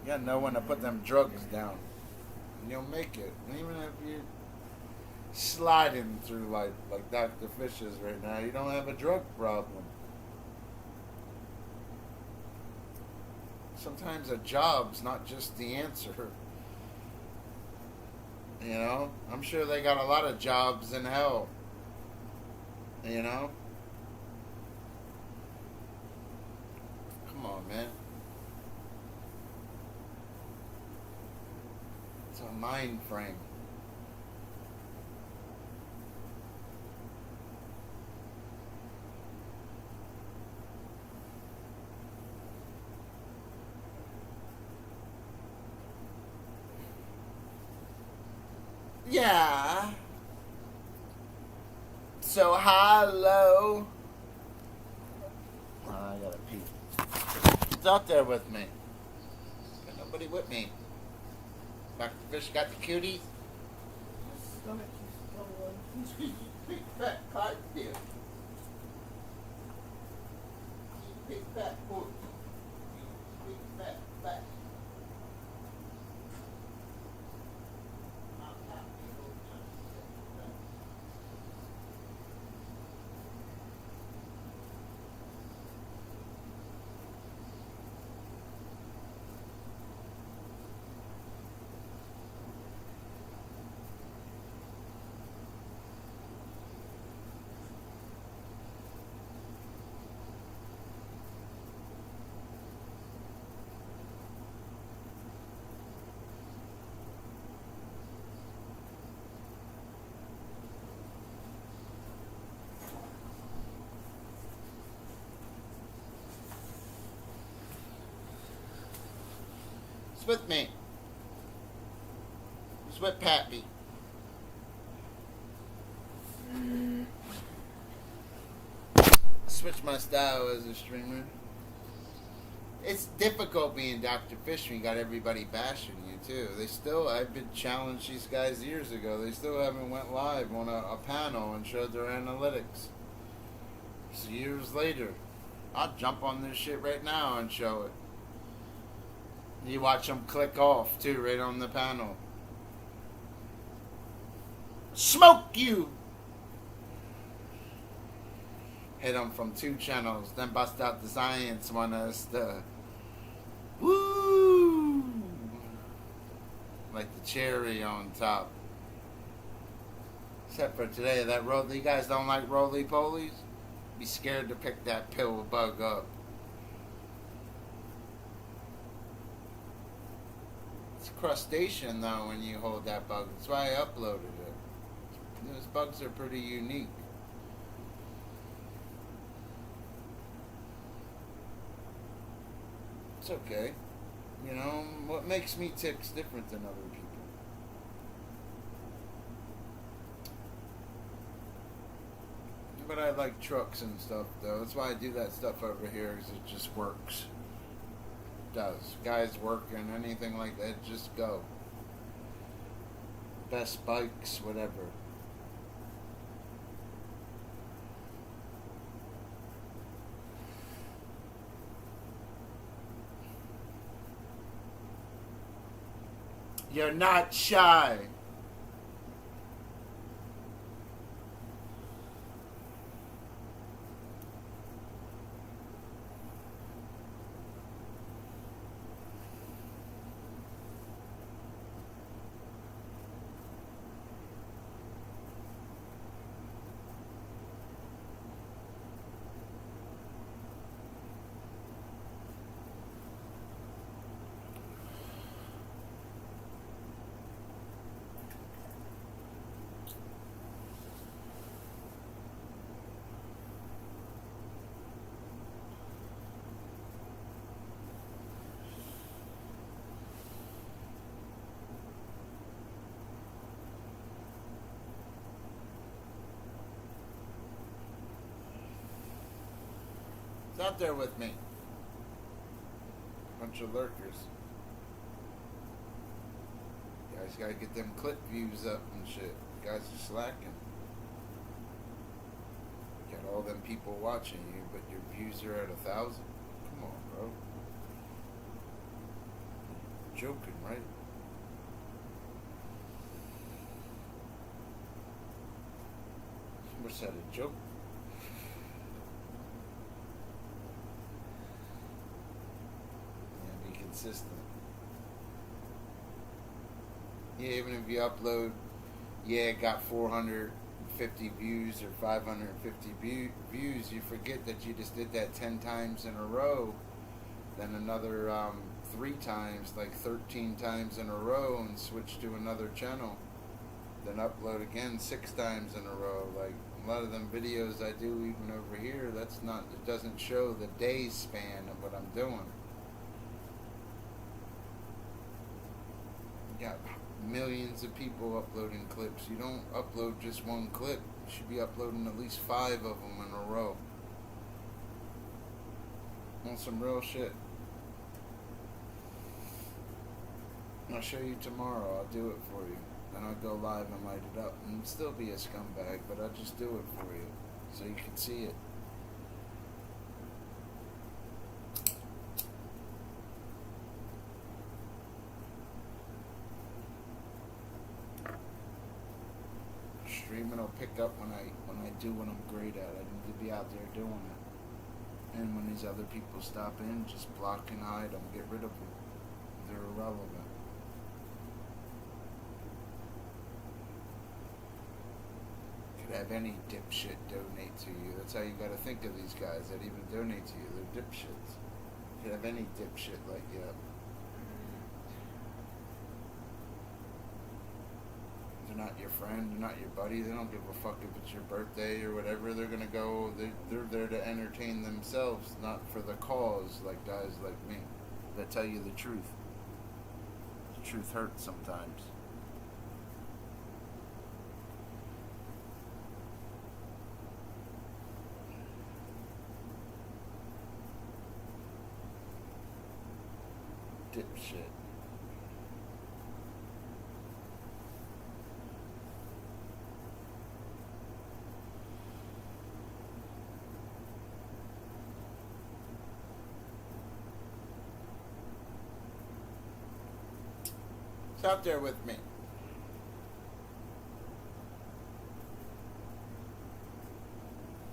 You gotta know when to put them drugs down. And you'll make it. And even if you're sliding through like Dr. Fish is right now, you don't have a drug problem. Sometimes a job's not just the answer. You know? I'm sure they got a lot of jobs in hell. You know? Come on, man. It's a mind frame. Yeah. So, hello. Oh, I gotta pee. Who's out there with me? Got nobody with me. Dr. Fish got the cuties. My stomach keeps going. Big fat cottontail. Big fat boy. Big fat fat. It's with me. It's with Pappy. Switch my style as a streamer. It's difficult being Dr. Fish when you got everybody bashing you too. I've been challenged these guys years ago. They still haven't went live on a panel and showed their analytics. So years later, I'll jump on this shit right now and show it. You watch them click off too, right on the panel. Smoke you! Hit them from 2 channels, then bust out the science one as the woo, like the cherry on top. Except for today, you guys don't like roly polies? Be scared to pick that pill bug up. It's crustacean though when you hold that bug. That's why I uploaded it. Those bugs are pretty unique. It's okay. You know, what makes me tick's different than other people. But I like trucks and stuff, though. That's why I do that stuff over here, because it just works. It does. Guys working, anything like that, just go. Best bikes, whatever. You're not shy. It's out there with me. Bunch of lurkers. Guys gotta get them clip views up and shit. Guys are slacking. Got all them people watching you, but your views are at 1,000. Come on, bro. You're joking, right? Was that a joke? Yeah, be consistent. Yeah, even if you upload, yeah, it got 450 views or 550 views, you forget that you just did that 10 times in a row, then another 3 times, like 13 times in a row, and switch to another channel. Then upload again 6 times in a row. Like a lot of them videos I do even over here, that's not, it doesn't show the day span of what I'm doing. You got millions of people uploading clips. You don't upload just one clip. You should be uploading at least 5 of them in a row. Want some real shit? I'll show you tomorrow. I'll do it for you. Then I'll go live and light it up and still be a scumbag, but I'll just do it for you so you can see it. Streaming will pick up when I do what I'm great at. I need to be out there doing it. And when these other people stop in, just block and hide them, get rid of them. They're irrelevant. Have any dipshit donate to you. That's how you gotta think of these guys that even donate to you. They're dipshits. You could have any dipshit like you. They're not your friend, they're not your buddy, they don't give a fuck if it's your birthday or whatever. They're gonna go, they're there to entertain themselves, not for the cause, like guys like me that tell you the truth. The truth hurts sometimes. Dipshit. It's out there with me.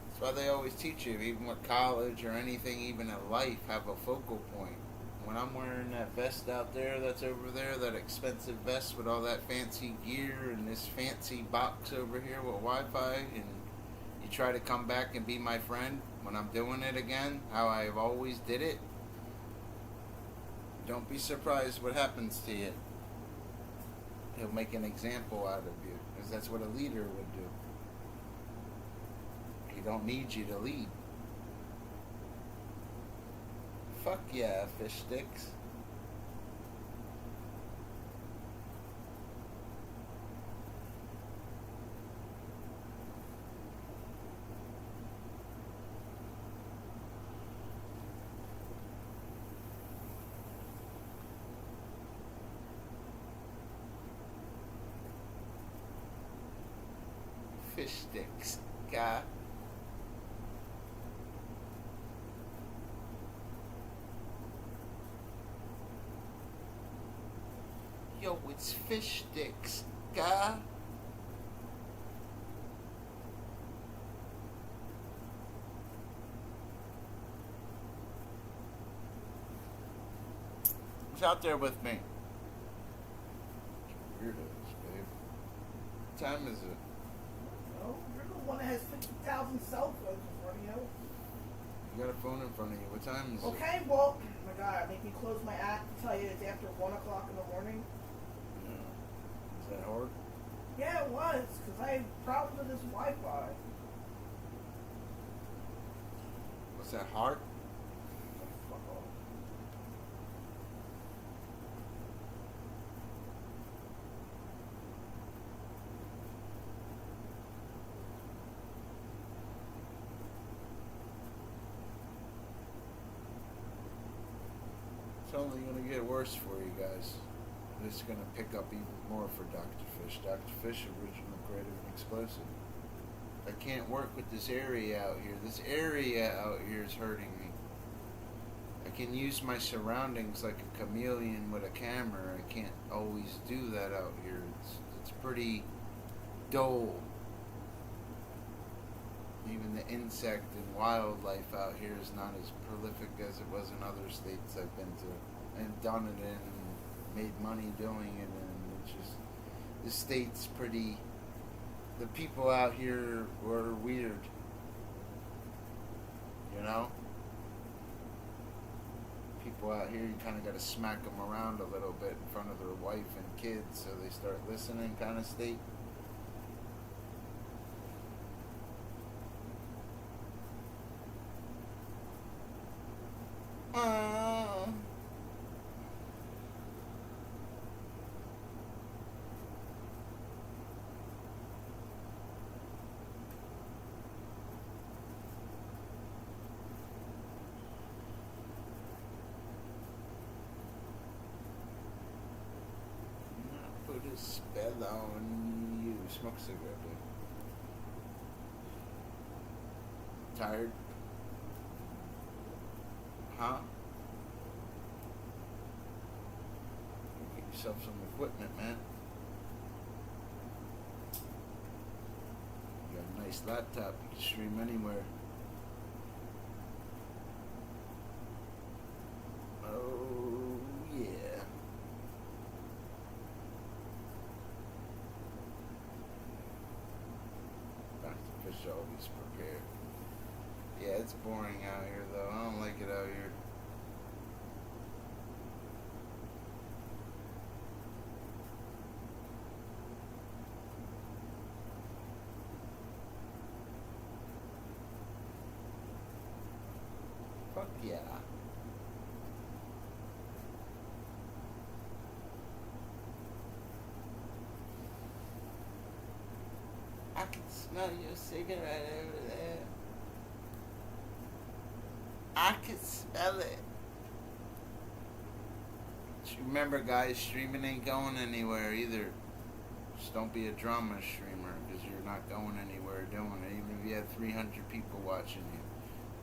That's why they always teach you, even with college or anything, even in life, have a focal point. When I'm wearing that vest out there that's over there, that expensive vest with all that fancy gear and this fancy box over here with Wi-Fi, and You try to come back and be my friend when I'm doing it again, how I've always did it. Don't be surprised what happens to you. He'll make an example out of you, because that's what a leader would do. He don't need you to lead. Fuck yeah, fish sticks. Fish sticks, guy. Yo, it's fish sticks, guy. Who's out there with me? Weirdos, babe. What time is it? No, you're the one that has 50,000 cell phones in front of you. You got a phone in front of you. What time is it? Okay, well, my God, make me close my app to tell you it's after 1 o'clock in the morning. Yeah. Is that hard? Yeah, it was, because I had problems with this Wi-Fi. What's that, hard? Fuck off. It's only going to get worse for you guys. It's going to pick up even more for Dr. Fish. Dr. Fish, original creative and explosive. I can't work with this area out here. This area out here is hurting me. I can use my surroundings like a chameleon with a camera. I can't always do that out here. It's pretty dull. Even the insect and wildlife out here is not as prolific as it was in other states I've been to and done it in and made money doing it in. It's just, the state's pretty, the people out here were weird, you know? People out here, you kind of got to smack them around a little bit in front of their wife and kids so they start listening kind of state. Put a spell on you. Smoke a cigarette, dude. Tired? Huh? Get yourself some equipment, man. You got a nice laptop. You can stream anywhere. Oh, yeah. Dr. Fish always prepared. Yeah, it's boring out here, though. I don't like it out here. Fuck yeah. I can smell your cigarette over there. I can smell it. Just remember, guys, streaming ain't going anywhere either. Just don't be a drama streamer, because you're not going anywhere doing it. Even if you have 300 people watching you,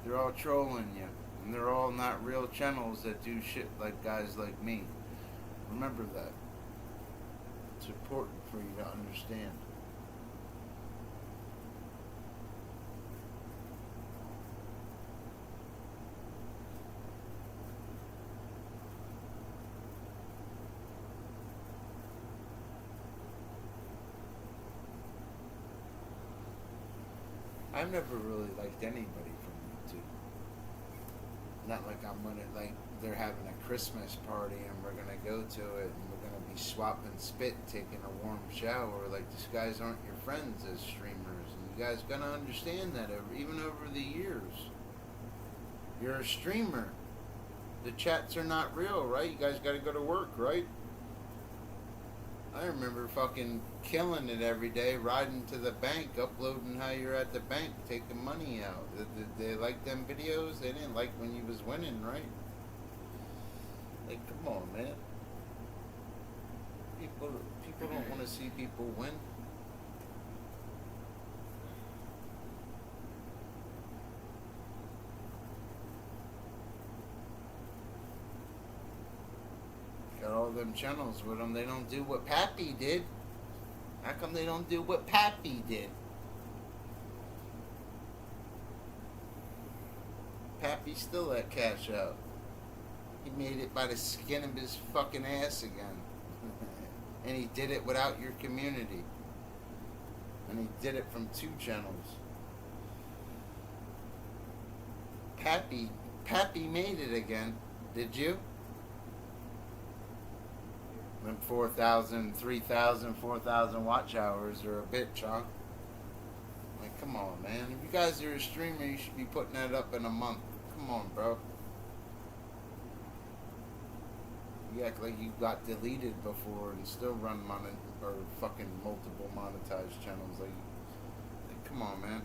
they're all trolling you, and they're all not real channels that do shit like guys like me. Remember that. It's important for you to understand. I I've never really liked anybody from YouTube. Not like I'm gonna like they're having a Christmas party and we're gonna go to it and we're gonna be swapping spit, taking a warm shower. Like these guys aren't your friends as streamers, and you guys gonna understand that even over the years. You're a streamer. The chats are not real, right? You guys gotta go to work, right? I remember fucking killing it every day, riding to the bank, uploading how you're at the bank, taking money out. Did they like them videos? They didn't like when you was winning, right? Like, come on, man. People don't want to see people win. Got all them channels with them. They don't do what Pappy did. How come they don't do what Pappy did? Pappy's still at Cash Out. He made it by the skin of his fucking ass again. And he did it without your community. And he did it from 2 channels. Pappy made it again. Did you? Them 4,000, 3,000, 4,000 watch hours are a bitch, huh? Like, come on, man. If you guys are a streamer, you should be putting that up in a month. Come on, bro. You act like you got deleted before and still run or fucking multiple monetized channels. Like, come on, man.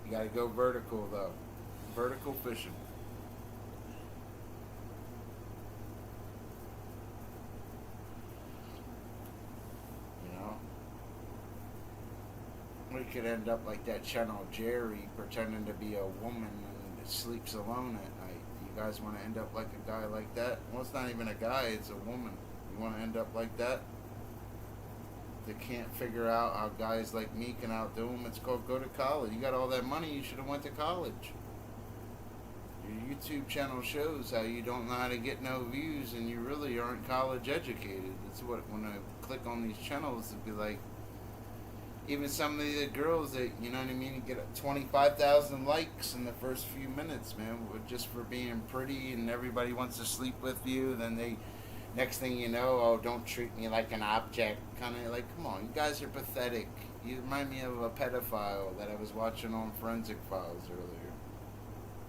You gotta go vertical, though. Vertical fishing. We could end up like that channel Jerry, pretending to be a woman and sleeps alone at night. You guys want to end up like a guy like that? Well, it's not even a guy, it's a woman. You want to end up like that? They can't figure out how guys like me can outdo them. It's called go to college. You got all that money, you should have went to college. Your YouTube channel shows how you don't know how to get no views and you really aren't college educated. That's what, when I click on these channels, it'd be like, even some of the girls that, you know what I mean, get 25,000 likes in the first few minutes, man, just for being pretty and everybody wants to sleep with you. Then they, next thing you know, oh, don't treat me like an object. Kind of like, come on, you guys are pathetic. You remind me of a pedophile that I was watching on Forensic Files earlier.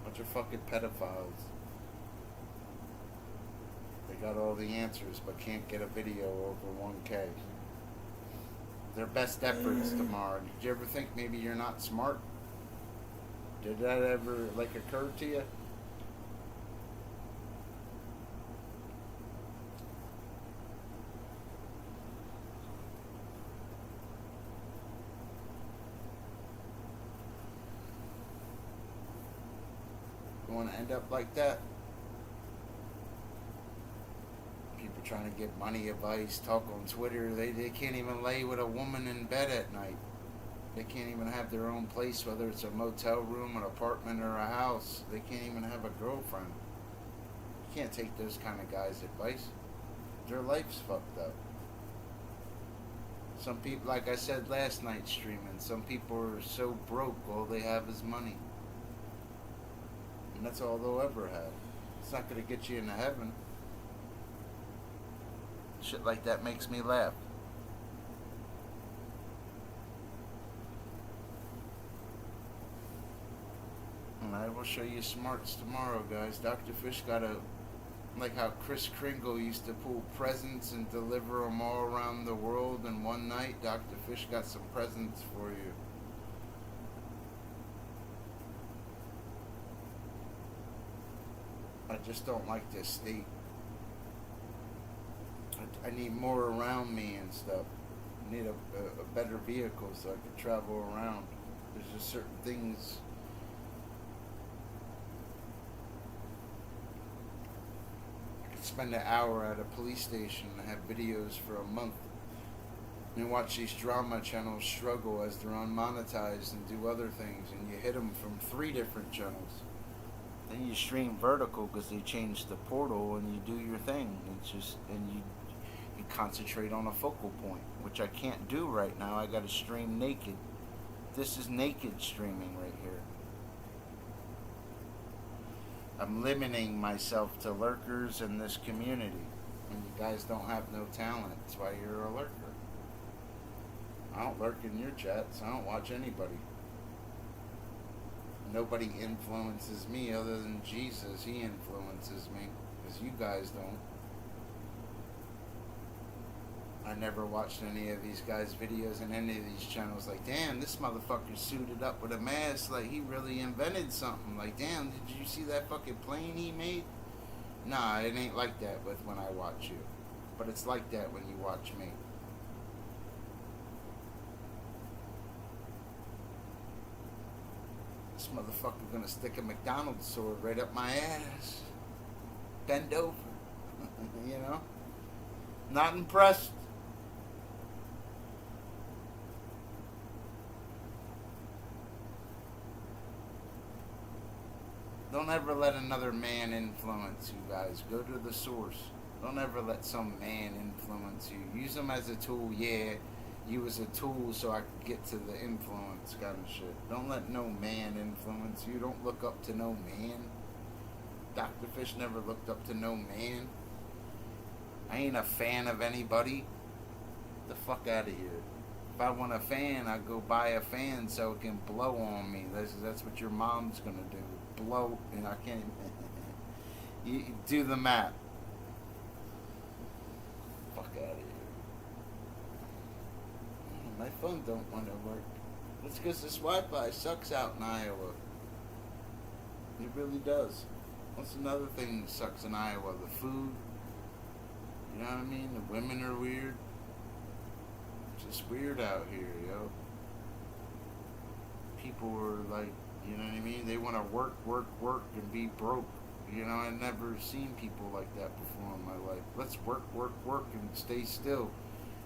Bunch of fucking pedophiles. They got all the answers but can't get a video over 1K. Their best efforts tomorrow. Did you ever think maybe you're not smart? Did that ever like occur to you? You want to end up like that? People trying to get money advice, talk on Twitter. They can't even lay with a woman in bed at night. They can't even have their own place, whether it's a motel room, an apartment, or a house. They can't even have a girlfriend. You can't take those kind of guys' advice. Their life's fucked up. Some people, like I said last night streaming, some people are so broke, all they have is money. And that's all they'll ever have. It's not going to get you into heaven. Shit like that makes me laugh. And I will show you smarts tomorrow, guys. Dr. Fish got a... Like how Kris Kringle used to pull presents and deliver them all around the world in one night. Dr. Fish got some presents for you. I just don't like this state. I need more around me and stuff. I need a better vehicle so I can travel around. There's just certain things. I could spend an hour at a police station and have videos for a month. And watch these drama channels struggle as they're unmonetized and do other things. And you hit them from 3 different channels. Then you stream vertical because they changed the portal and you do your thing. It's just, and you concentrate on a focal point, which I can't do right now. I got to stream naked. This is naked streaming right here. I'm limiting myself to lurkers in this community. And you guys don't have no talent. That's why you're a lurker. I don't lurk in your chats. I don't watch anybody. Nobody influences me other than Jesus. He influences me. Because you guys don't. I never watched any of these guys' videos in any of these channels. Like, damn, this motherfucker's suited up with a mask. Like, he really invented something. Like, damn, did you see that fucking plane he made? Nah, it ain't like that with when I watch you. But it's like that when you watch me. This motherfucker gonna stick a McDonald's sword right up my ass. Bend over. You know? Not impressed. Don't ever let another man influence you guys. Go to the source. Don't ever let some man influence you. Use them as a tool, yeah. You as a tool so I could get to the influence kind of shit. Don't let no man influence you. Don't look up to no man. Dr. Fish never looked up to no man. I ain't a fan of anybody. Get the fuck out of here. If I want a fan, I go buy a fan so it can blow on me. That's what your mom's gonna do. Blow, and I can't even. You do the math. Fuck out of here. My phone don't want to work. It's because this Wi-Fi sucks out in Iowa. It really does. What's another thing that sucks in Iowa? The food. You know what I mean? The women are weird. It's just weird out here, yo. People are like, you know what I mean? They want to work, and be broke. You know, I've never seen people like that before in my life. Let's work, and stay still.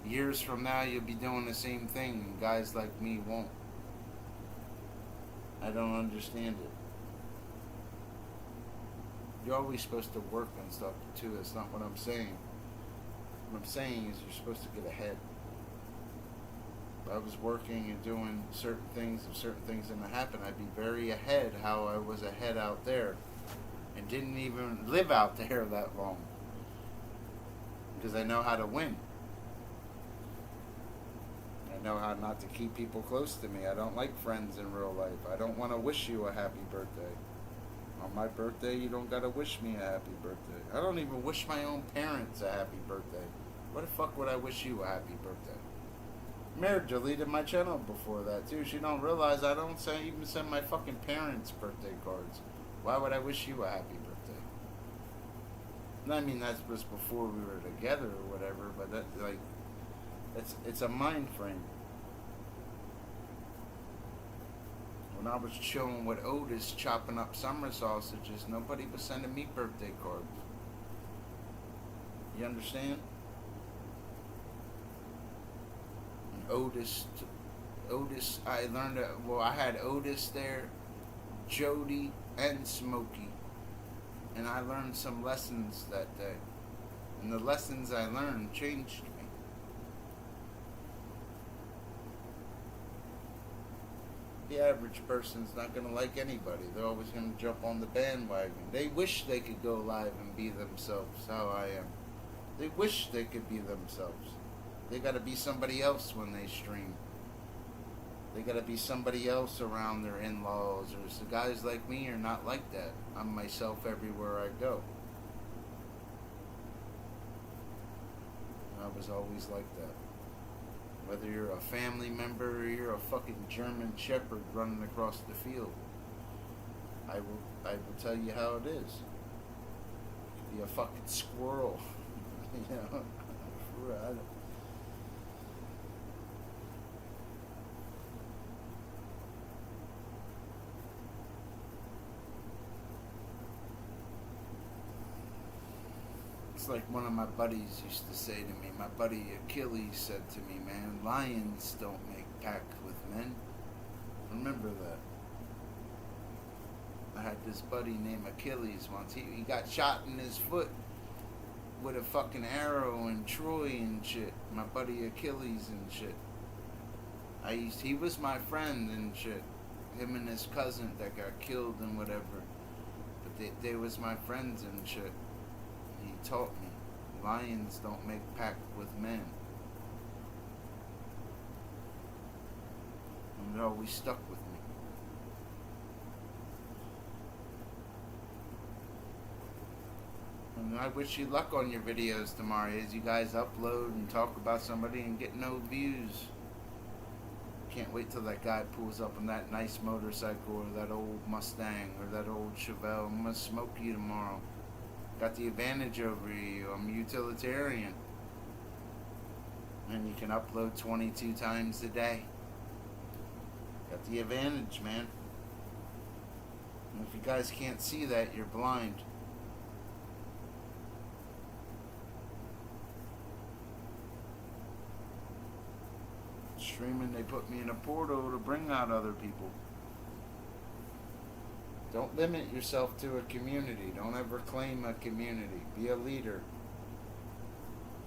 Years from now, you'll be doing the same thing, and guys like me won't. I don't understand it. You're always supposed to work and stuff, too. That's not what I'm saying. What I'm saying is you're supposed to get ahead. If I was working and doing certain things, if certain things didn't happen, I'd be very ahead how I was ahead out there. And didn't even live out there that long. Because I know how to win. I know how not to keep people close to me. I don't like friends in real life. I don't want to wish you a happy birthday. On my birthday, you don't gotta wish me a happy birthday. I don't even wish my own parents a happy birthday. Why the fuck would I wish you a happy birthday? Mary deleted my channel before that too. She don't realize I don't even send my fucking parents birthday cards. Why would I wish you a happy birthday? I mean, that was before we were together or whatever, but that, like, it's a mind frame. When I was chilling with Otis chopping up summer sausages, nobody was sending me birthday cards. You understand? And Otis, I learned that, well, I had Otis there, Jody, and Smokey. And I learned some lessons that day. And the lessons I learned changed me. The average person's not going to like anybody. They're always going to jump on the bandwagon. They wish they could go live and be themselves, how I am. They wish they could be themselves. They got to be somebody else when they stream. They got to be somebody else around their in-laws. Or so guys like me are not like that. I'm myself everywhere I go. I was always like that. Whether you're a family member or you're a fucking German shepherd running across the field, I will tell you how it is. You could be a fucking squirrel, you know. It's like one of my buddies used to say to me, my buddy Achilles said to me, man, lions don't make pack with men. Remember that. I had this buddy named Achilles once. He got shot in his foot with a fucking arrow in Troy and shit. My buddy Achilles and shit. He was my friend and shit. Him and his cousin that got killed and whatever. But they was my friends and shit. He taught me. Lions don't make pact with men. And it always stuck with me. And I wish you luck on your videos tomorrow as you guys upload and talk about somebody and get no views. Can't wait till that guy pulls up on that nice motorcycle or that old Mustang or that old Chevelle. I'm gonna smoke you tomorrow. Got the advantage over you. I'm utilitarian. And you can upload 22 times a day. Got the advantage, man. And if you guys can't see that, you're blind. Streaming, they put me in a portal to bring out other people. Don't limit yourself to a community. Don't ever claim a community. Be a leader.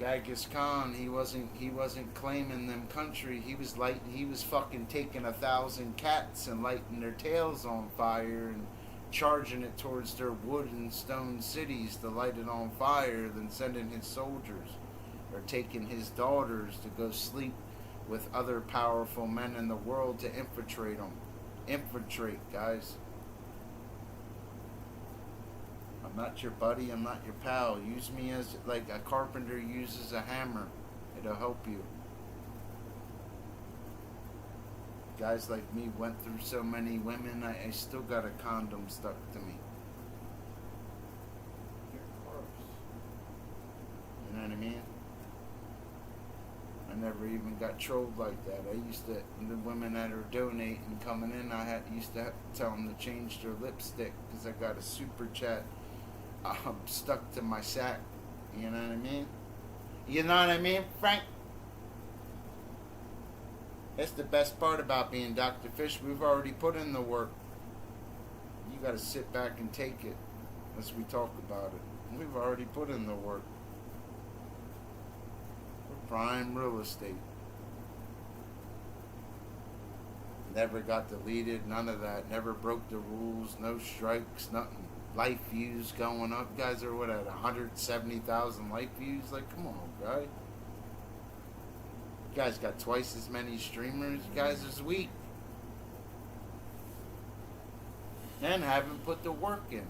Genghis Khan, he wasn't claiming them country. He was fucking taking 1,000 cats and lighting their tails on fire and charging it towards their wood and stone cities to light it on fire, then sending his soldiers, or taking his daughters to go sleep with other powerful men in the world to infiltrate them. Infiltrate, guys. I'm not your buddy, I'm not your pal. Use me as like a carpenter uses a hammer. It'll help you. Guys like me went through so many women, I still got a condom stuck to me. Your corpse. You know what I mean? I never even got trolled like that. I used to, the women that are donating coming in, used to tell them to change their lipstick because I got a super chat stuck to my sack. You know what I mean? You know what I mean, Frank? That's the best part about being Dr. Fish. We've already put in the work. You got to sit back and take it as we talk about it. We've already put in the work. Prime real estate. Never got deleted, none of that. Never broke the rules, no strikes, nothing. Life views going up. You guys are what, at 170,000 life views? Like, come on, guy. You guys got twice as many streamers. You guys is weak. And haven't put the work in.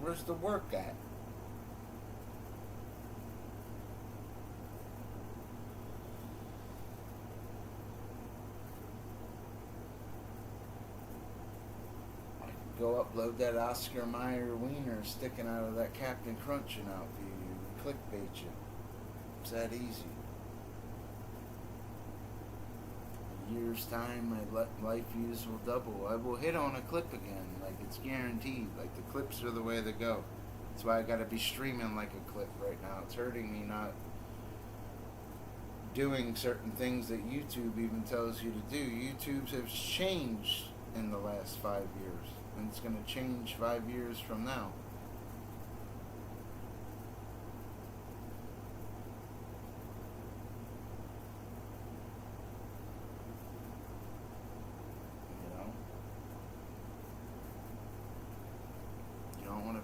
Where's the work at? I could go upload that Oscar Mayer wiener sticking out of that Captain Crunching out for you. Clickbait you. It's that easy. In a year's time, my life views will double. I will hit on a clip again. Like, it's guaranteed. Like, the clips are the way to go. That's why I gotta be streaming like a clip right now. It's hurting me not doing certain things that YouTube even tells you to do. YouTube has changed in the last 5 years. And it's gonna change 5 years from now.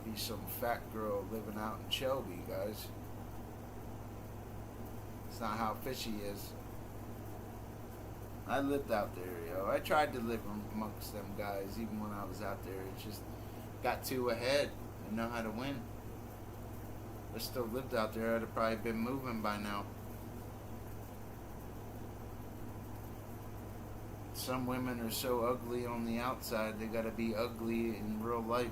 Be some fat girl living out in Shelby, guys. It's not how fishy is. I lived out there, yo. I tried to live amongst them guys even when I was out there. It just got too ahead. I know how to win. If I still lived out there, I'd have probably been moving by now. Some women are so ugly on the outside, they gotta be ugly in real life.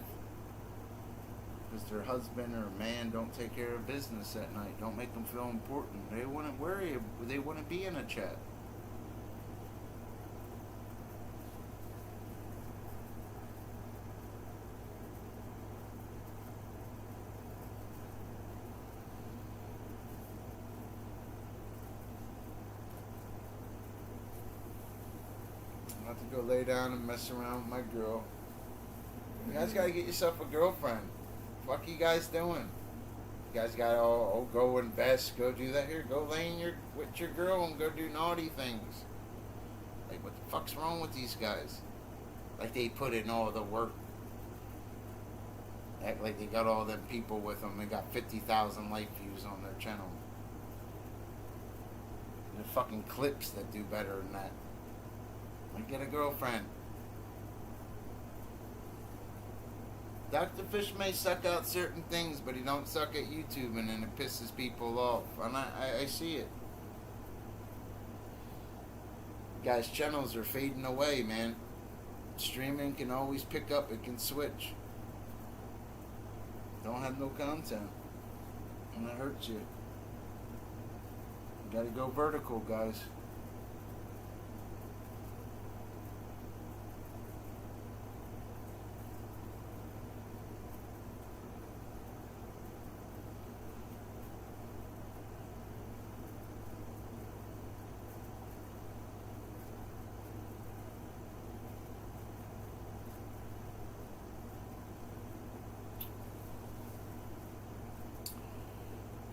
Because their husband or man don't take care of business at night. Don't make them feel important. They wouldn't worry. They wouldn't be in a chat. I'm about to go lay down and mess around with my girl. You guys gotta get yourself a girlfriend. What are you guys doing? You guys got all go invest, go do that here, go lay in with your girl and go do naughty things. Like, what the fuck's wrong with these guys? Like, they put in all the work. Act like they got all them people with them. They got 50,000 like views on their channel. There's fucking clips that do better than that. Like, get a girlfriend. Dr. Fish may suck out certain things, but he don't suck at YouTube, and then it pisses people off. And I see it. Guys, channels are fading away, man. Streaming can always pick up. It can switch. Don't have no content. And it hurts you. You gotta go vertical, guys.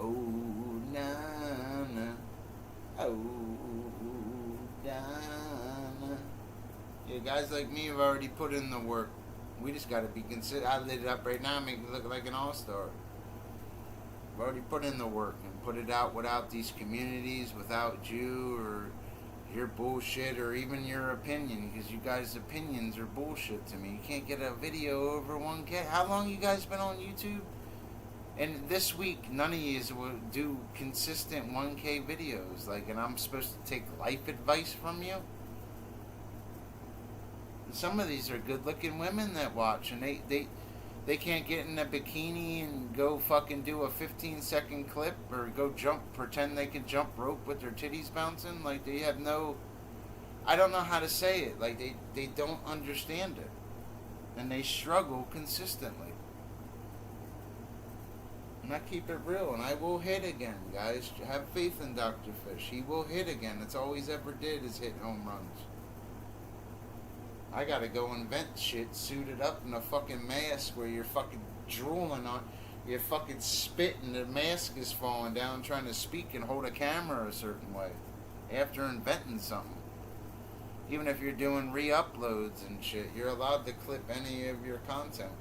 Oh, na-na. Oh, na-na. Yeah, guys like me have already put in the work. We just got to be considered. I lit it up right now, make it look like an all-star. I've already put in the work and put it out without these communities, without you or your bullshit or even your opinion, because you guys' opinions are bullshit to me. You can't get a video over 1K. How long you guys been on YouTube? And this week, none of you will do consistent 1K videos. Like, and I'm supposed to take life advice from you? And some of these are good-looking women that watch, and they can't get in a bikini and go fucking do a 15-second clip or go pretend they can jump rope with their titties bouncing. Like, they have no... I don't know how to say it. Like, they don't understand it. And they struggle consistently. And I keep it real, and I will hit again, guys. Have faith in Dr. Fish. He will hit again. That's all he's ever did is hit home runs. I gotta go invent shit suited up in a fucking mask where you're fucking drooling on, you're fucking spitting, the mask is falling down trying to speak and hold a camera a certain way. After inventing something. Even if you're doing re-uploads and shit, you're allowed to clip any of your content.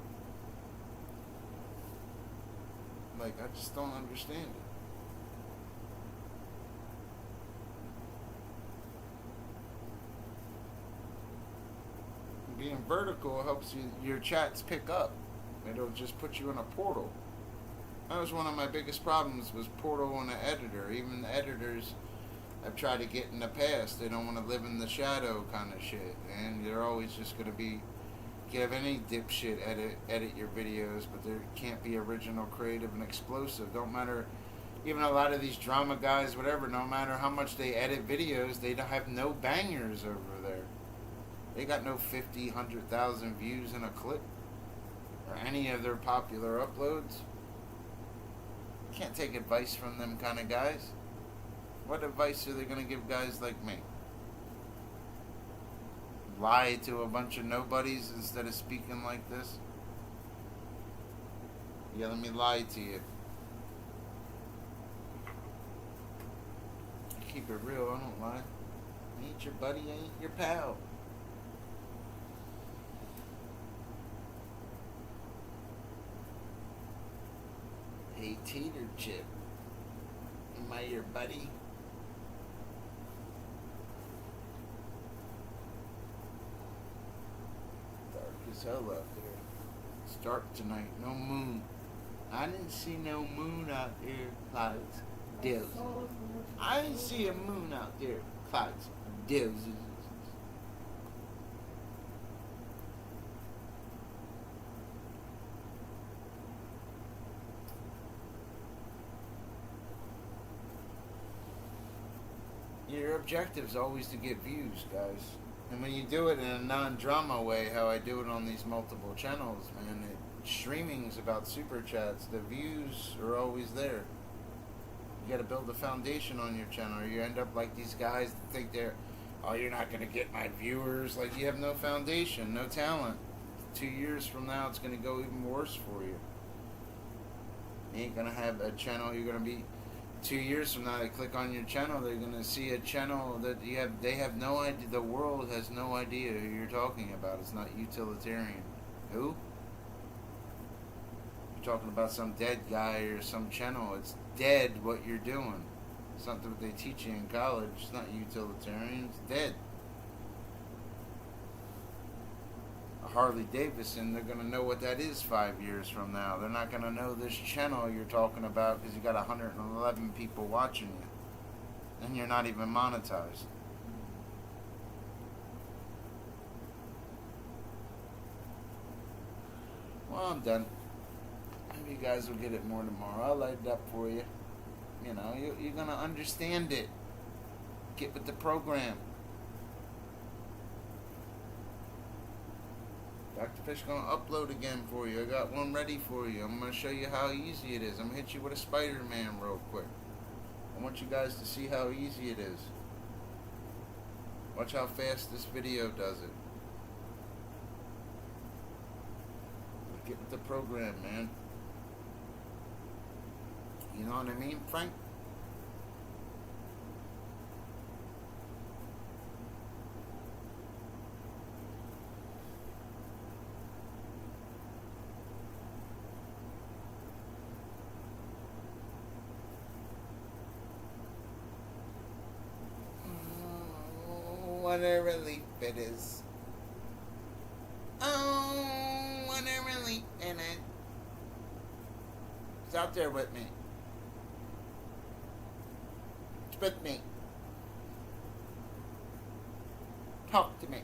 Like, I just don't understand it. Being vertical helps you, your chats pick up. It'll just put you in a portal. That was one of my biggest problems, was portal on an editor. Even the editors I've tried to get in the past, they don't want to live in the shadow kind of shit. And they're always just going to be... Have any dipshit edit your videos, but there can't be original, creative, and explosive. Don't matter, even a lot of these drama guys, whatever, no matter how much they edit videos, they don't have no bangers over there. They got no 50, 100,000 views in a clip, or any of their popular uploads. Can't take advice from them kind of guys. What advice are they going to give guys like me? Lie to a bunch of nobodies instead of speaking like this? Yeah, let me lie to you. Keep it real, I don't lie. I ain't your buddy, I ain't your pal. Hey, Tater Chip. Am I your buddy? As hell out there. It's dark tonight. No moon. I didn't see no moon out there. Clouds. Dills. I didn't see a moon out there. Clouds. Dills. Your objective is always to get views, guys. And when you do it in a non-drama way, how I do it on these multiple channels, man, streaming's about super chats. The views are always there. You got to build a foundation on your channel, or you end up like these guys that think they're, oh, you're not going to get my viewers. Like, you have no foundation, no talent. 2 years from now, it's going to go even worse for you. You ain't gonna have a channel. You're gonna be 2 years from now. They click on your channel. They're gonna see a channel that you have. They have no idea. The world has no idea who you're talking about. It's not utilitarian. Who? You're talking about some dead guy or some channel. It's dead what you're doing. It's not what they teach you in college. It's not utilitarian. It's dead. Harley Davidson, they're going to know what that is 5 years from now. They're not going to know this channel you're talking about because you got 111 people watching you. And you're not even monetized. Well, I'm done. Maybe you guys will get it more tomorrow. I'll light it up for you. You know, you're going to understand it. Get with the program. Dr. Fish gonna upload again for you. I got one ready for you. I'm gonna show you how easy it is. I'm gonna hit you with a Spider-Man real quick. I want you guys to see how easy it is. Watch how fast this video does it. Get with the program, man. You know what I mean, Frank? What a relief it is. Oh, what a relief in it. It's out there with me. It's with me. Talk to me.